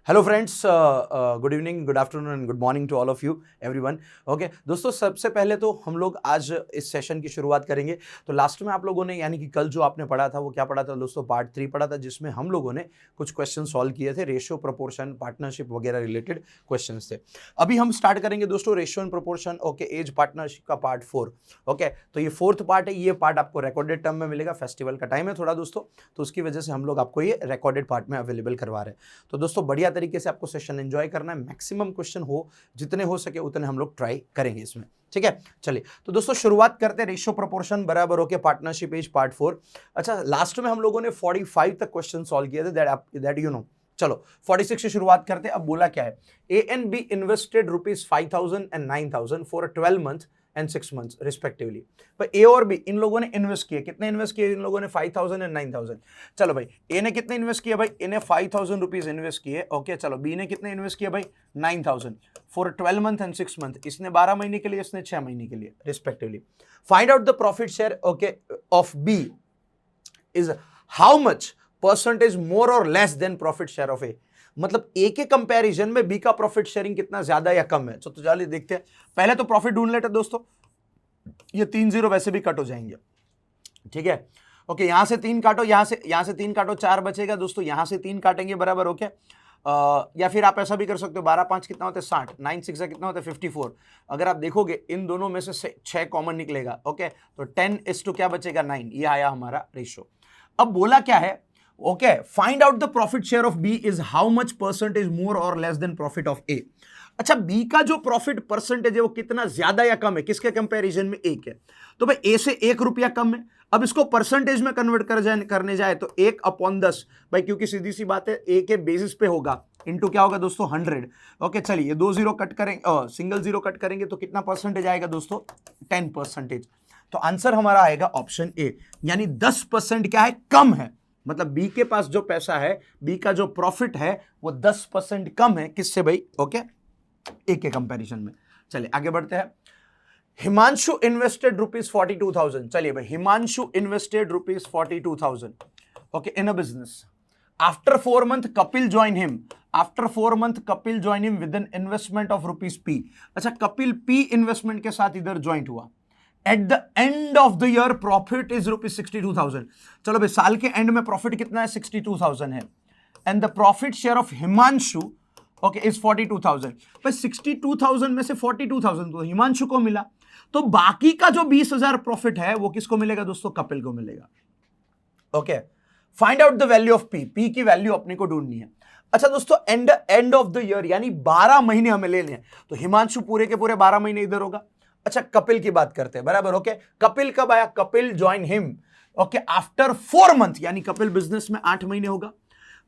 Hello friends, good evening, good afternoon and good morning to all of you everyone. Okay दोस्तों, सबसे पहले तो हम लोग आज इस सेशन की शुरुआत करेंगे। तो लास्ट में आप लोगों ने यानी कि कल जो आपने पढ़ा था वो क्या पढ़ा था दोस्तों? पार्ट 3 पढ़ा था, जिसमें हम लोगों ने कुछ क्वेश्चन सॉल्व किए थे, रेशियो, प्रोपोर्शन, पार्टनरशिप वगैरह रिलेटेड क्वेश्चंस थे। अभी हम स्टार्ट करेंगे दोस्तों ratio and proportion, okay, as partnership का पार्ट 4। ओके, तो ये 4th पार्ट है। ये पार्ट आपको रिकॉर्डेड टर्म में मिलेगा, फेस्टिवल का टाइम है थोड़ा दोस्तों, तो उसकी वजह से हम लोग आपको ये रिकॉर्डेड पार्ट में अवेलेबल करवा रहे हैं। तो दोस्तों बढ़िया तरीके से आपको सेशन एंजॉय करना है, मैक्सिमम क्वेश्चन हो जितने हो सके उतने हम लोग ट्राई करेंगे इसमें, ठीक है। चलिए तो दोस्तों शुरुआत करते हैं। रेशियो प्रोपोर्शन बराबर होके पार्टनरशिप एज पार्ट 4। अच्छा, लास्ट में हम लोगों ने 45 तक क्वेश्चन सॉल्व किए थे, दैट यू नो। चलो 46 से शुरुआत करते हैं। अब बोला क्या है? ए and be invested ₹5,000 and 9,000 for 12 month and 6 months respectively. पर ए और बी इन लोगों ने इन्वेस्ट किए, कितने इन्वेस्ट किए इन लोगों ने? 5,000 एंड 9,000। चलो भाई, ए ने कितने इन्वेस्ट किए भाई? ए ने 5,000 रुपीज इन्वेस्ट किए। ओके चलो, बी ने कितने इन्वेस्ट किए भाई? 9,000 फॉर 12 मंथ एंड 6 मंथ। इसने 12 महीने के लिए, इसने 6 महीने के लिए respectively. Find out the profit share okay of B is how much percentage more और less than profit share of A. मतलब ए के कंपैरिजन में बी का प्रॉफिट शेयरिंग कितना ज्यादा या कम है। तो चलिए देखते हैं। पहले तो प्रॉफिट ढूंढ लेते हैं दोस्तों। ये 3 जीरो वैसे भी कट हो जाएंगे, ठीक है। ओके, यहां से 3 काटो, यहां से 3 काटो, 4 बचेगा दोस्तों। यहां से 3 काटेंगे बराबर, ओके। या फिर आप ऐसा भी कर सकते हो, 12 5 कितना होता है? 60, 9 6 कितना होता है? 54। अगर आप देखोगे इन दोनों में से 6 कॉमन निकलेगा, ओके। तो 10 क्या बचेगा? 9। ये आया हमारा रेशियो। अब बोला क्या है? Okay, find out the profit share of B is how much percentage more और less than profit of A. अच्छा, बी का जो प्रॉफिट परसेंटेज है वो कितना ज्यादा या कम है? किसके कंपैरिजन में? ए के। तो भाई ए से 1 रुपया कम है। अब इसको परसेंटेज में कन्वर्ट करने जाए तो 1/10 भाई, क्योंकि सीधी सी बात है ए के बेसिस पे होगा, इनटू क्या होगा दोस्तों? 100। ओके चलिए, 2 जीरो कट करेंगे, सिंगल जीरो कट करेंगे तो कितना परसेंटेज आएगा दोस्तों? 10%। तो आंसर हमारा आएगा ऑप्शन ए, यानी 10% क्या है? कम है। मतलब बी के पास जो पैसा है, बी का जो प्रॉफिट है वो 10% कम है। किससे भाई? ओके, ए के कंपैरिजन में। चलिए आगे बढ़ते हैं। हिमांशु इन्वेस्टेड ₹42,000। चलिए भाई, Himanshu invested ₹42,000 okay in a business. After 4 month Kapil join him. After 4 month Kapil join him with an investment of ₹P। अच्छा, कपिल पी इन्वेस्टमेंट के साथ इधर ज्वाइंट हुआ। Eight the end of the year profit is ₹62,000। चलो भाई, साल के एंड में प्रॉफिट कितना है? 62,000 है। And the profit share of Himanshu okay is 42,000। पर 62,000 में से 42,000 तो हिमांशु को मिला, तो बाकी का जो 20,000 प्रॉफिट है वो किसको मिलेगा दोस्तों? कपिल को मिलेगा। Okay, find out the value of P. P की वैल्यू अपने को ढूंढनी है। अच्छा दोस्तों, एंड ऑफ द ईयर यानी 12 महीने हमें लेने हैं, तो हिमांशु पूरे के पूरे 12 महीने इधर होगा। अच्छा, कपिल की बात करते हैं बराबर, ओके। कपिल कब आया? Kapil join him okay after 4 month, यानी कपिल बिजनेस में 8 महीने होगा।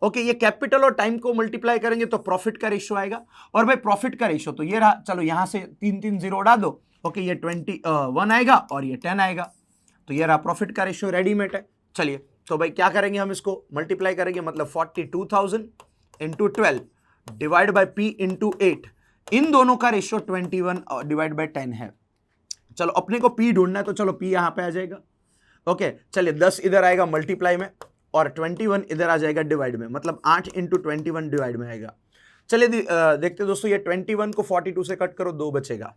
ओके, ये कैपिटल और टाइम को मल्टीप्लाई करेंगे तो प्रॉफिट का रेशियो आएगा। और भाई प्रॉफिट का रेशियो तो ये रहा। चलो यहां से 3 जीरो उड़ा दो। ओके, ये 21 आएगा और ये 10 आएगा। तो ये रहा प्रॉफिट का रेशियो, रेडीमेड है। चलिए तो भाई क्या करेंगे? हम इसको मल्टीप्लाई करेंगे, मतलब 42,000 into 12 divide by P into 8। इन दोनों का रेशियो 21 डिवाइड बाई 10 है। चलो अपने को पी ढूंढना है, तो चलो पी यहां पे आ जाएगा। ओके चलिए, 10 इधर आएगा मल्टीप्लाई में और 21 इधर आ जाएगा डिवाइड में, मतलब 8 इंटू 21 डिवाइड में आएगा। चलिए देखते दोस्तों, ये 21 को 42 से कट करो, 2 बचेगा।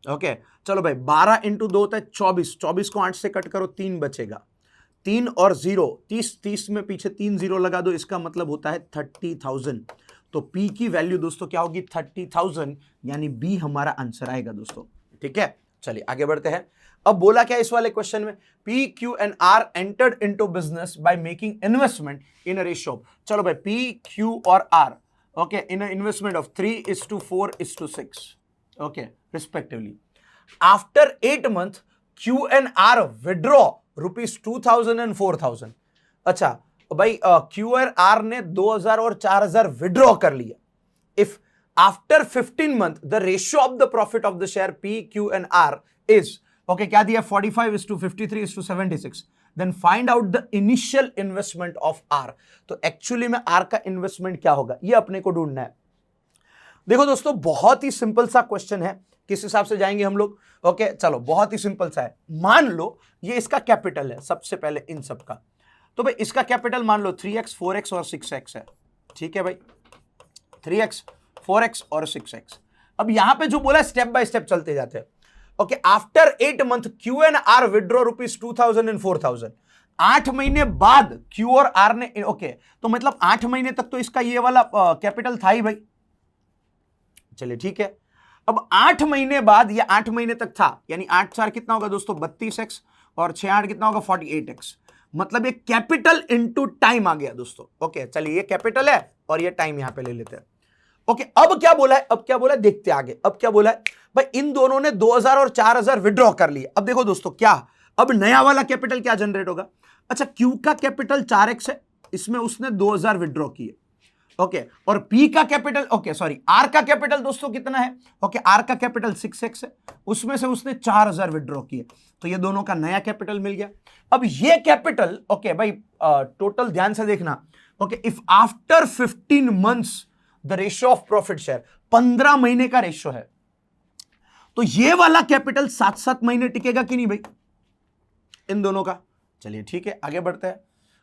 ओके चलो भाई, 12 इंटू 2 होता है 24, 24 को 8 से कट करो, 3 बचेगा। 3 और 0 30, 30 में पीछे 3 जीरो लगा दो, इसका मतलब होता है 30,000। तो पी की वैल्यू दोस्तों क्या होगी? 30,000, यानी बी हमारा आंसर आएगा दोस्तों, ठीक है। चलिए आगे बढ़ते हैं। अब बोला क्या इस वाले क्वेश्चन में? P Q and R entered into business by making investment in a ratio. चलो भाई, पी क्यू और R okay in a investment of 3:4:6 okay respectively. After 8 month Q and R withdraw ₹2,000 and 4,000। अच्छा भाई, Q और are ने 2,000 और 4,000 withdraw कर लिया। If after 15 month the ratio of the profit of the share P Q and R is okay क्या दिया? 45:53:76। Then find out the initial investment of R. तो एक्चुअली में आर का इन्वेस्टमेंट क्या होगा, ये अपने को ढूंढना है। देखो दोस्तों, बहुत ही सिंपल सा क्वेश्चन है। किस हिसाब से जाएंगे हम लोग? ओके चलो, बहुत ही सिंपल सा है। मान लो ये इसका कैपिटल है सबसे पहले इन सब का, तो भाई इसका कैपिटल मान लो 3x 4x और 6x है, ठीक है भाई। 3x 4x और 6x। अब यहां पे जो बोला स्टेप बाय स्टेप चलते जाते हैं। Okay, after 8 month Q and R withdraw ₹2000 and 4000। 8 महीने बाद क्यू और आर ने, ओके तो मतलब 8 महीने तक तो इसका ये वाला कैपिटल था ही भाई। चलिए ठीक है, अब 8 महीने बाद, ये 8 महीने तक था, यानी 8 4 कितना होगा दोस्तों 32x और 6 8 कितना होगा 48x। मतलब ये कैपिटल इनटू टाइम आ गया दोस्तों। ओके चलिए, ये कैपिटल है और ये टाइम यहां पे ले लेते हैं। ओके, अब क्या बोला है, अब क्या बोला है देखते आगे। अब क्या बोला है भाई, इन दोनों ने 2000 और 4000 विड्रॉ कर लिए। अब देखो दोस्तों, क्या अब नया वाला कैपिटल क्या जनरेट होगा। अच्छा, क्यू का कैपिटल 4x है, इसमें उसने 2000 विड्रॉ किए। ओके, और पी का कैपिटल, ओके सॉरी, आर का कैपिटल दोस्तों कितना है। ओके, आर का कैपिटल 6x है, उसमें से उसने 4000 विड्रॉ किए, तो ये दोनों का नया कैपिटल मिल गया। अब ये कैपिटल, ओके भाई टोटल ध्यान से देखना। Okay, if after 15 months the ratio of profit share, 15 महीने का रेशियो है, तो ये वाला कैपिटल 7-7 महीने टिकेगा कि नहीं भाई इन दोनों का। चलिए ठीक है, आगे बढ़ते हैं।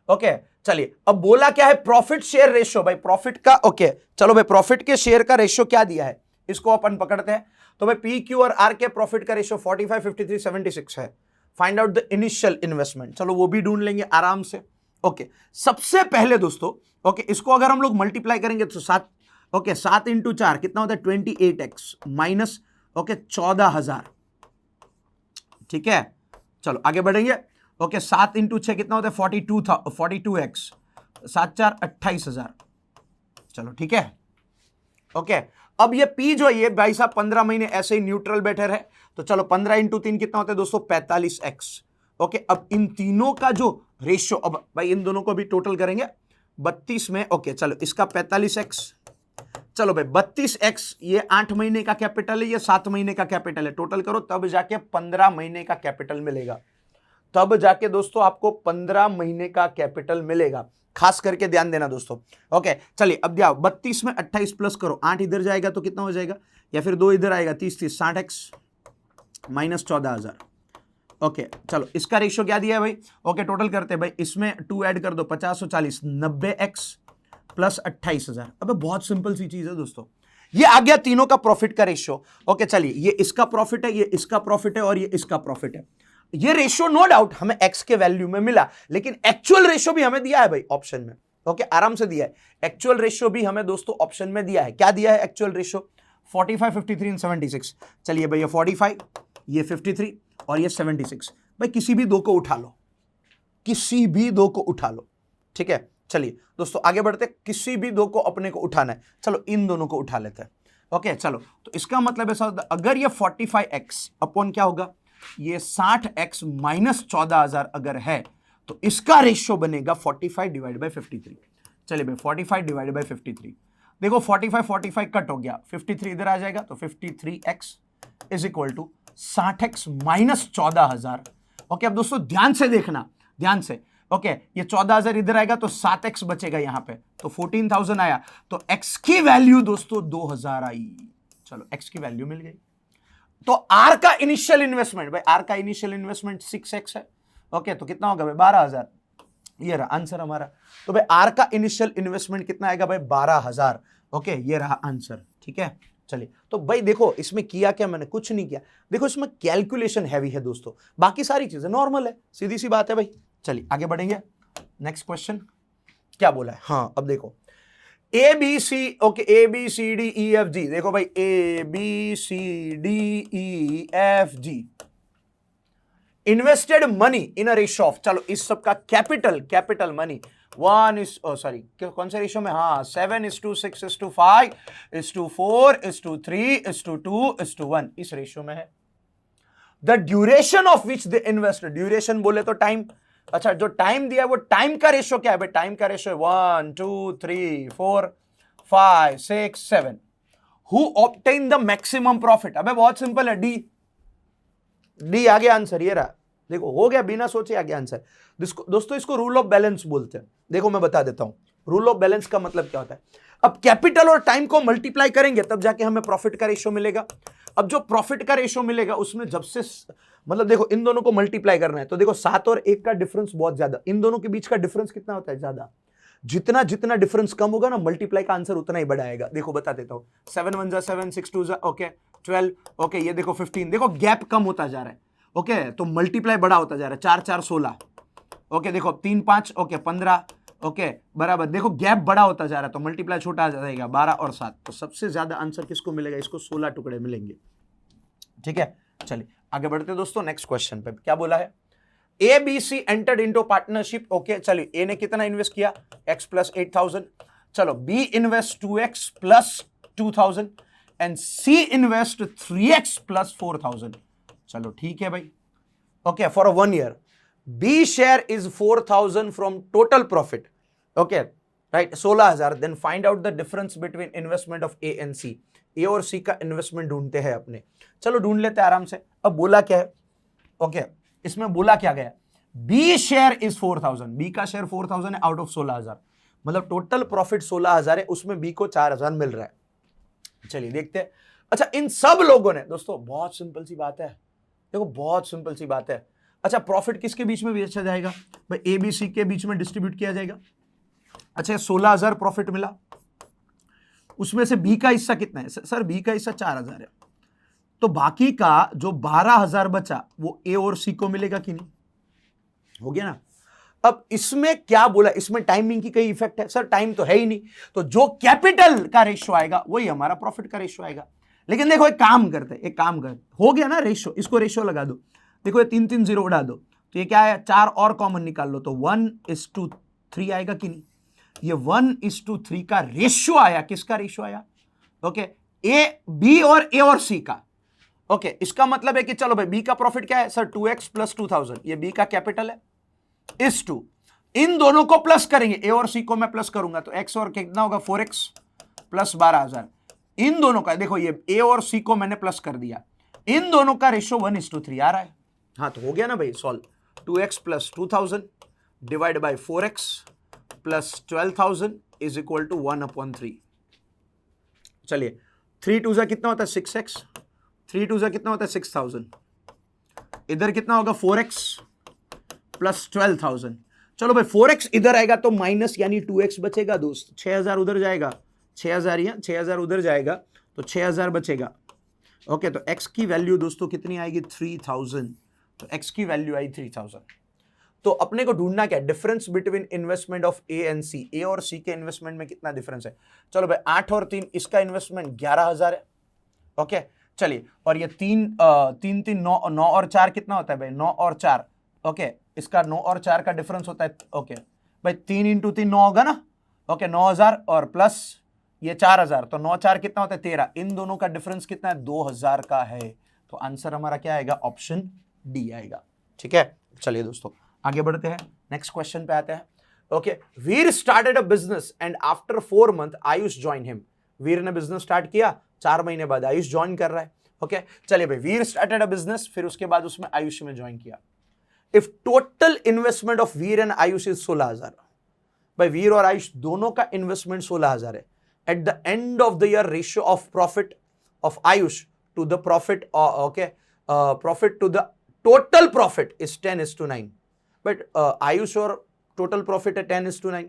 ओके चलिए, अब बोला क्या है, प्रॉफिट शेयर रेशियो भाई, प्रॉफिट का, ओके चलो भाई, प्रॉफिट के शेयर का रेशियो क्या दिया है, इसको अपन पकड़ते हैं। तो भाई पी क्यू और आर के प्रॉफिट का रेशियो 45 53 76 है। Find out the initial investment, चलो वो भी ढूंढ लेंगे आराम से। ओके, सबसे पहले दोस्तों, ओके इसको अगर हम लोग मल्टीप्लाई करेंगे तो 7, ओके 7 × 4 कितना होता है 28x माइनस, ओके 14000। ठीक है, चलो आगे बढ़ेंगे। ओके 7 × 6 कितना होता है 42x, 7 4 28000। चलो ठीक है। ओके, अब ये पी जो है ये भाई साहब 15 महीने ऐसे ही न्यूट्रल बैठे रहे, तो चलो 15 × 3 कितना होता है दोस्तों 45x। ओके, अब इन तीनों का जो रेशियो, अब भाई इन दोनों को भी टोटल करेंगे 32 में। ओके चलो, इसका 45x, चलो भाई 32x, ये 8 महीने का कैपिटल है, ये 7 महीने का कैपिटल है, टोटल करो तब जाके 15 महीने का कैपिटल मिलेगा। तब जाके दोस्तों आपको 15 महीने का कैपिटल मिलेगा, खास करके ध्यान देना दोस्तों। ओके चलिए, अब दिया 32 में 28 प्लस करो, 8 इधर जाएगा तो कितना हो जाएगा, या फिर 2 इधर आएगा 30 30, 60x माइनस 14000। ओके चलो, इसका रेशियो क्या दिया है भाई। ओके टोटल करते हैं भाई, इसमें 2 ऐड कर दो 50 40, 90x प्लस 28000। अबे बहुत सिंपल सी चीज है दोस्तों, ये आ गया तीनों का प्रॉफिट का रेशियो। ओके चलिए, ये इसका प्रॉफिट है, ये इसका प्रॉफिट है और ये इसका प्रॉफिट है। ये रेशियो नो डाउट हमें x के वैल्यू में मिला, लेकिन एक्चुअल रेशियो भी हमें दिया है भाई ऑप्शन में। ओके आराम से दिया है, एक्चुअल रेशियो भी हमें दोस्तों ऑप्शन में दिया है। क्या दिया है एक्चुअल रेशियो, 45 53 एंड 76। चलिए भाई, ये 45, ये 53 और ये 76। भाई किसी भी दो को उठा लो, किसी भी दो को उठा लो। ठीक है, चलिए दोस्तों आगे बढ़ते, किसी भी दो को अपने को उठाना है। चलो इन दोनों को उठा लेते हैं। ओके चलो, तो इसका मतलब ऐसा होता है, अगर ये 45x अपॉन क्या होगा, ये 60x माइनस 14000 अगर है, तो इसका रेशियो बनेगा 45 डिवाइड बाय 53। चलिए भाई 45 डिवाइड बाय 53, देखो 45 45 कट हो गया, 53 इधर आ जाएगा, तो 53x is equal to 60x minus 14000। Okay, अब दोस्तों ध्यान से देखना, ध्यान से। ओके, ये 14000 इधर आएगा तो 7x बचेगा यहां पे, तो 14000 आया, तो x की वैल्यू दोस्तों 2000 आई। चलो x की वैल्यू मिल गई। तो r का इनिशियल इन्वेस्टमेंट, भाई r का इनिशियल इन्वेस्टमेंट 6x है। ओके, तो कितना होगा भाई 12000, ये रहा आंसर हमारा। तो भाई r का इनिशियल इन्वेस्टमेंट कितना आएगा भाई 12000। ओके, ये रहा आंसर। ठीक है, चलिए तो भाई देखो इसमें किया क्या, मैंने कुछ नहीं किया। देखो इसमें कैलकुलेशन हैवी है दोस्तों, बाकी सारी चीजें नॉर्मल है, सीधी सी बात है भाई। चलिए आगे बढ़ेंगे, नेक्स्ट क्वेश्चन क्या बोला है। हाँ अब देखो, A B C, okay A B C D E F G, देखो भाई A B C D E F G invested money in a ratio of, चलो इस सब का कैपिटल मनी 1 इज, सॉरी कौन से रेशियो में, हाँ 7:6:5:4:4:3:2:1 इस रेशियो में है। The duration of which the invest, duration बोले तो टाइम। अच्छा, जो टाइम दिया है वो टाइम का रेशियो क्या है भाई, टाइम का ratio 1 2 3 4 5 6 7। Who obtain the maximum profit, अबे बहुत सिंपल है, डी आ गया आंसर, ये रहा। देखो हो गया, बिना सोचे आ गया आंसर। दोस्तों इसको रूल ऑफ बैलेंस बोलते हैं। देखो मैं बता देता हूं, रूल ऑफ बैलेंस का मतलब क्या होता है। अब कैपिटल और टाइम को मल्टीप्लाई करेंगे तब जाके हमें प्रॉफिट का रेशियो मिलेगा। अब जो प्रॉफिट का रेशियो मिलेगा उसमें जब से, मतलब देखो इन दोनों को मल्टीप्लाई करना है, तो देखो 7 और 1 का डिफरेंस बहुत ज्यादा, इन दोनों के बीच का डिफरेंस कितना होता है ज्यादा, जितना जितना डिफरेंस कम होगा ना, मल्टीप्लाई का आंसर उतना ही बड़ा आएगा। देखो बता देता हूं, 7 1 जा 7, 6 2 जा ओके 12, ओके ये देखो 15, देखो गैप कम होता जा रहा है, ओके तो मल्टीप्लाई बड़ा होता जा रहा है, 4 4 16, ओके देखो 3 5 ओके 15, ओके बराबर, देखो गैप बड़ा होता जा रहा है तो मल्टीप्लाई छोटा आ जाएगा 12 और 7, तो सबसे ज्यादा आंसर किसको मिलेगा, इसको 16 टुकड़े मिलेंगे। ठीक है, चलिए आगे बढ़ते हैं दोस्तों नेक्स्ट क्वेश्चन पे। क्या बोला है, A B C entered into partnership, okay चलिए ए ने कितना इन्वेस्ट किया, x प्लस 8000, चलो B invest 2x plus 2000 and C invest 3x plus 4000। चलो ठीक है भाई, okay for a 1 year B share is 4000 from total profit, okay right 16000, then find out the difference between investment of A and C. A और C का investment ढूंढते हैं अपने, चलो ढूंढ लेते हैं आराम से। अब बोला क्या है, ओके इसमें बोला क्या गया, बी शेयर इज 4000, बी का शेयर 4000 है आउट ऑफ 16000, मतलब टोटल प्रॉफिट 16000 है, उसमें बी को 4000 मिल रहा है। चलिए देखते हैं। अच्छा इन सब लोगों ने, दोस्तों बहुत सिंपल सी बात है, देखो बहुत सिंपल सी बात है। अच्छा प्रॉफिट किसके बीच में बेचा जाएगा भाई, ए बी सी के बीच में डिस्ट्रीब्यूट किया जाएगा। अच्छा 16000 प्रॉफिट मिला, उसमें से बी का हिस्सा कितना है, सर बी का हिस्सा 4000 है, तो बाकी का जो 12000 बचा वो ए और सी को मिलेगा कि नहीं, हो गया ना। अब इसमें क्या बोला, इसमें टाइमिंग की कई इफेक्ट है, सर टाइम तो है ही नहीं, तो जो कैपिटल का रेशियो आएगा वही हमारा प्रॉफिट का रेशियो आएगा। लेकिन देखो एक काम करते हैं, एक काम कर, हो गया ना रेशियो, इसको रेशियो लगा दो, देखो ये 3 3 0 उड़ा दो, तो ये क्या है 4 और कॉमन निकाल लो, तो 1:3 आएगा कि नहीं। ये 1:3 का रेशियो आया, किसका रेशियो आया, ओके ए बी और ए और सी का, ओके इसका मतलब है कि चलो भाई बी का प्रॉफिट क्या है सर 2x प्लस 2000, ये बी का कैपिटल है, इस 2 इन दोनों को प्लस करेंगे, ए और सी को मैं प्लस करूंगा तो x और कितना होगा 4x प्लस 12000, इन दोनों का देखो ये ए और सी को मैंने प्लस कर दिया, इन दोनों का रेशियो 1:3 आ रहा है। हाँ तो हो गया ना भाई solve, 2x plus 2000 divide by 4x plus 12000 is equal to 1/3। चलिए 3 2 कितना होता है 6x, 3 2 कितना होता है 6000, इधर कितना होगा 4x प्लस 12000। चलो भाई 4x इधर आएगा तो माइनस यानी 2x बचेगा दोस्त, 6000 उधर जाएगा, 6000 या 6000 उधर जाएगा तो 6000 बचेगा, ओके तो x की वैल्यू दोस्तों कितनी आएगी 3000, तो x की वैल्यू आई 3000। तो अपने को ढूंढना क्या है, difference between investment of A and C, A और सी के इन्वेस्टमेंट में कितना डिफरेंस है। चलो भाई 8 और 3, इसका इन्वेस्टमेंट 11000 है, ओके चलिए, और ये 3 3 3 9 9 और 4 कितना होता है भाई 9 और 4, ओके इसका 9 और 4 का डिफरेंस होता है, ओके भाई 3 × 3 9 होगा ना, ओके 9000 और प्लस ये 4000, तो 9 4 कितना होता है 13, इन दोनों का डिफरेंस कितना है 2000 का है, तो आंसर हमारा क्या आएगा ऑप्शन डी आएगा। ठीक है चलिए दोस्तों आगे बढ़ते हैं, नेक्स्ट क्वेश्चन पे आते हैं। Okay Veer started a business and after 4 month Ayush join him, Veer ने बिजनेस स्टार्ट किया, 4 महीने बाद आयुष ज्वाइन कर रहा है, ओके चलिए भाई वीर स्टार्टेड अ बिजनेस, फिर उसके बाद उसमें आयुष में ज्वाइन किया। If total investment of Veer and Ayush is 16000, भाई वीर और आयुष दोनों का इन्वेस्टमेंट 16000 है, at the end of the year ratio of profit of Ayush to the profit, okay profit to the total profit is 10:9, but Ayush और टोटल प्रॉफिट है 10:9,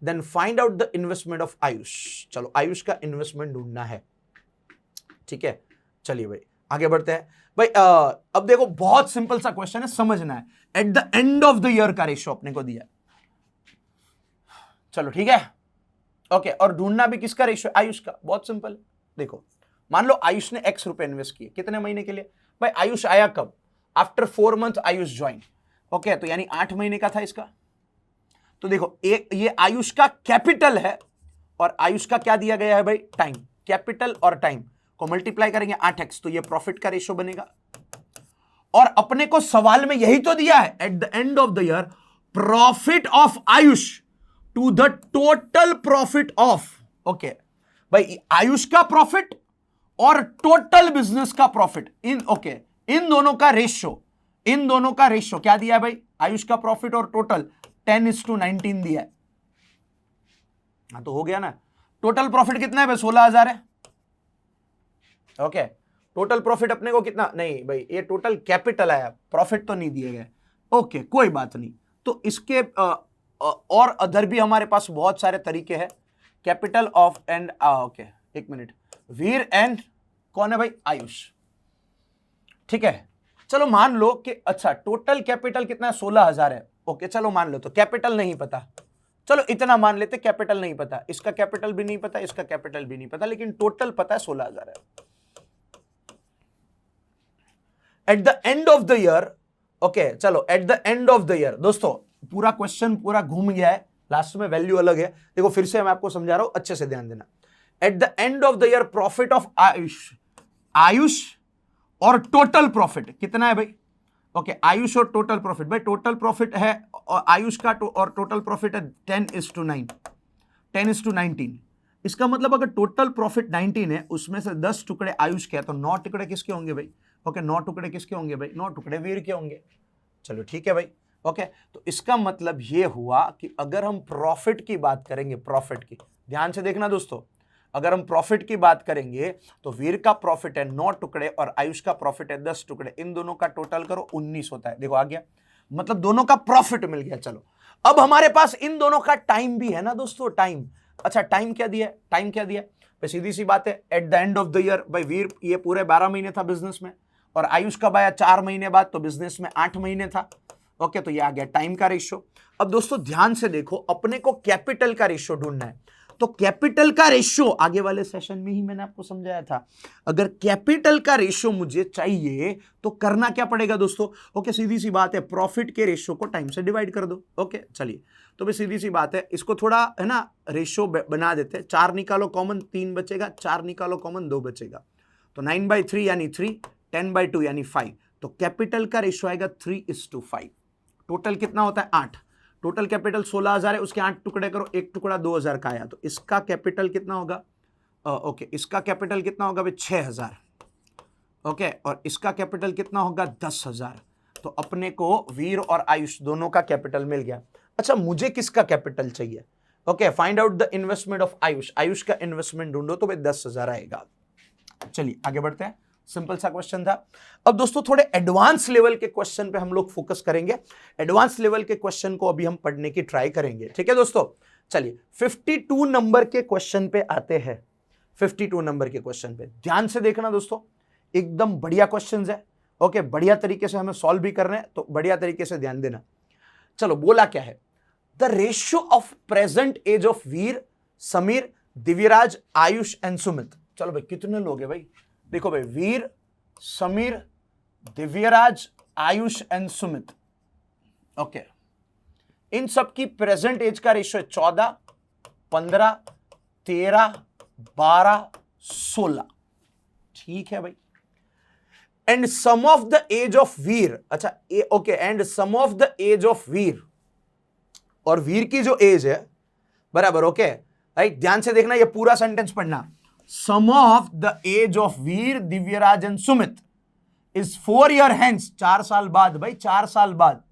then find out the investment of Ayush. चलो आयुष का investment ढूंढना है, ठीक है चलिए भाई आगे बढ़ते हैं। भाई अब देखो बहुत सिंपल सा क्वेश्चन है, समझना है, at the end of the year का रेशियो अपने को दिया, चलो ठीक है ओके, और ढूंढना भी किसका रेशियो, आयुष का, बहुत सिंपल है। देखो मान लो आयुष ने x रुपए इन्वेस्ट किए, कितने महीने के लिए, भाई आयुष आया कब, after 4 month Ayush join, okay तो यानी 8 महीने का था इसका। तो देखो ये आयुष का कैपिटल है और आयुष का क्या दिया गया है भाई टाइम, कैपिटल और टाइम को मल्टीप्लाई करेंगे 8x, तो ये प्रॉफिट का रेशियो बनेगा। और अपने को सवाल में यही तो दिया है, at the end of the year profit of Ayush to the total profit of, okay भाई आयुष का प्रॉफिट और टोटल बिजनेस का प्रॉफिट, इन दोनों का रेशियो, इन दोनों का रेशियो क्या दिया है भाई, आयुष का प्रॉफिट और टोटल 10:19 दिया है। हाँ तो हो गया ना, टोटल प्रॉफिट कितना है भाई 16000 है, ओके टोटल प्रॉफिट अपने को कितना, नहीं भाई ये टोटल कैपिटल आया, प्रॉफिट तो नहीं दिए गए, ओके कोई बात नहीं। तो इसके और अदर भी हमारे पास बहुत सारे तरीके हैं। कैपिटल ऑफ एंड ओके एक मिनट, वीर एंड कौन है भाई, आयुष। ठीक है, चलो मान लो कि अच्छा टोटल कैपिटल कितना है, 16,000 है। ओके चलो मान लो, तो कैपिटल नहीं पता, चलो इतना मान लेते कैपिटल नहीं पता, इसका कैपिटल भी नहीं पता, इसका कैपिटल भी नहीं पता, लेकिन टोटल पता है 16,000 है। At the end of the year, okay चलो at the end of the year, दोस्तों पूरा क्वेश्चन पूरा घूम गया है, लास्ट में वैल्यू अलग है। देखो फिर से मैं आपको समझा रहा हूं, अच्छे से ध्यान देना। Eight the end of the year profit of Ayush और टोटल प्रॉफिट कितना है भाई, ओके आयुष और टोटल प्रॉफिट, भाई टोटल प्रॉफिट है और आयुष का और टोटल प्रॉफिट है 10:9, 10:19। इसका मतलब अगर टोटल प्रॉफिट 19 है, उसमें से 10 टुकड़े आयुष के हैं, तो 9 टुकड़े किसके होंगे भाई, ओके 9 टुकड़े किसके होंगे भाई, 9 टुकड़े वीर के होंगे। चलो ठीक है भाई, ओके तो इसका मतलब ये हुआ कि अगर हम प्रॉफिट की बात करेंगे, प्रॉफिट की ध्यान से देखना दोस्तों, अगर हम प्रॉफिट की बात करेंगे तो वीर का प्रॉफिट है 9 टुकड़े और आयुष का प्रॉफिट है 10 टुकड़े, इन दोनों का टोटल करो 19 होता है। देखो आ गया, मतलब दोनों का प्रॉफिट मिल गया। चलो अब हमारे पास इन दोनों का टाइम भी है ना दोस्तों, टाइम। अच्छा टाइम क्या दिया, टाइम क्या दिया, सीधी सी बात है, at the end of the year भाई वीर ये पूरे 12 महीने था बिजनेस में, और आयुष का आया 4 महीने बाद, तो बिजनेस में 8 महीने था। ओके तो ये आ गया टाइम का रेशियो। अब दोस्तों ध्यान से देखो, अपने को कैपिटल का रेशियो ढूंढना है, तो कैपिटल का रेशियो आगे वाले सेशन में ही मैंने आपको समझाया था। अगर कैपिटल का रेशियो मुझे चाहिए तो करना क्या पड़ेगा दोस्तों, ओके सीधी सी बात है, प्रॉफिट के रेशियो को टाइम से डिवाइड कर दो। ओके चलिए, तो भाई सीधी सी बात है, इसको थोड़ा है ना रेशियो बना देते हैं। 4 निकालो कॉमन 3 बचेगा, 4 निकालो कॉमन 2 बचेगा, तो 9/3 यानी 3, 10/2 यानी 5, तो कैपिटल का रेशियो आएगा 3:5। टोटल कितना होता है 8, टोटल कैपिटल 16,000 है, उसके 8 टुकड़े करो, एक टुकड़ा 2,000 का आया, तो इसका कैपिटल कितना होगा, ओके इसका कैपिटल कितना होगा भाई 6,000, ओके और इसका कैपिटल कितना होगा 10,000। तो अपने को वीर और आयुष दोनों का कैपिटल मिल गया। अच्छा मुझे किसका कैपिटल चाहिए, okay find out the investment of Ayush, Ayush का इन्वेस्टमेंट ढूंढो, तो भाई 10,000 आएगा। चलिए आगे बढ़ते हैं, सिंपल सा क्वेश्चन था। अब दोस्तों थोड़े एडवांस लेवल के क्वेश्चन पे हम लोग फोकस करेंगे, एडवांस लेवल के क्वेश्चन को अभी हम पढ़ने की ट्राई करेंगे, ठीक है दोस्तों। चलिए 52 नंबर के क्वेश्चन पे आते हैं, 52 नंबर के क्वेश्चन पे ध्यान से देखना दोस्तों, एकदम बढ़िया क्वेश्चंस है, ओके बढ़िया तरीके से हमें सॉल्व भी करने हैं, तो बढ़िया तरीके से ध्यान देना। चलो बोला क्या है, the ratio of present age of Veer, Sameer, Divyaraj, Ayush and Sumit. चलो भाई कितने लोग हैं भाई, देखो भाई वीर, समीर, दिव्यराज, आयुष एंड सुमित, ओके इन सब की प्रेजेंट एज का रेशियो है 14, 15, 13, 12, 16। ठीक है भाई, and sum of the age of Veer, अच्छा okay and sum of the age of Veer, और वीर की जो एज है बराबर, ओके राइट ध्यान से देखना, ये पूरा सेंटेंस पढ़ना। Sum of the age of Veer, Divyaraj and Sumit is 4 year hence, 4 साल बाद भाई, 4 साल बाद,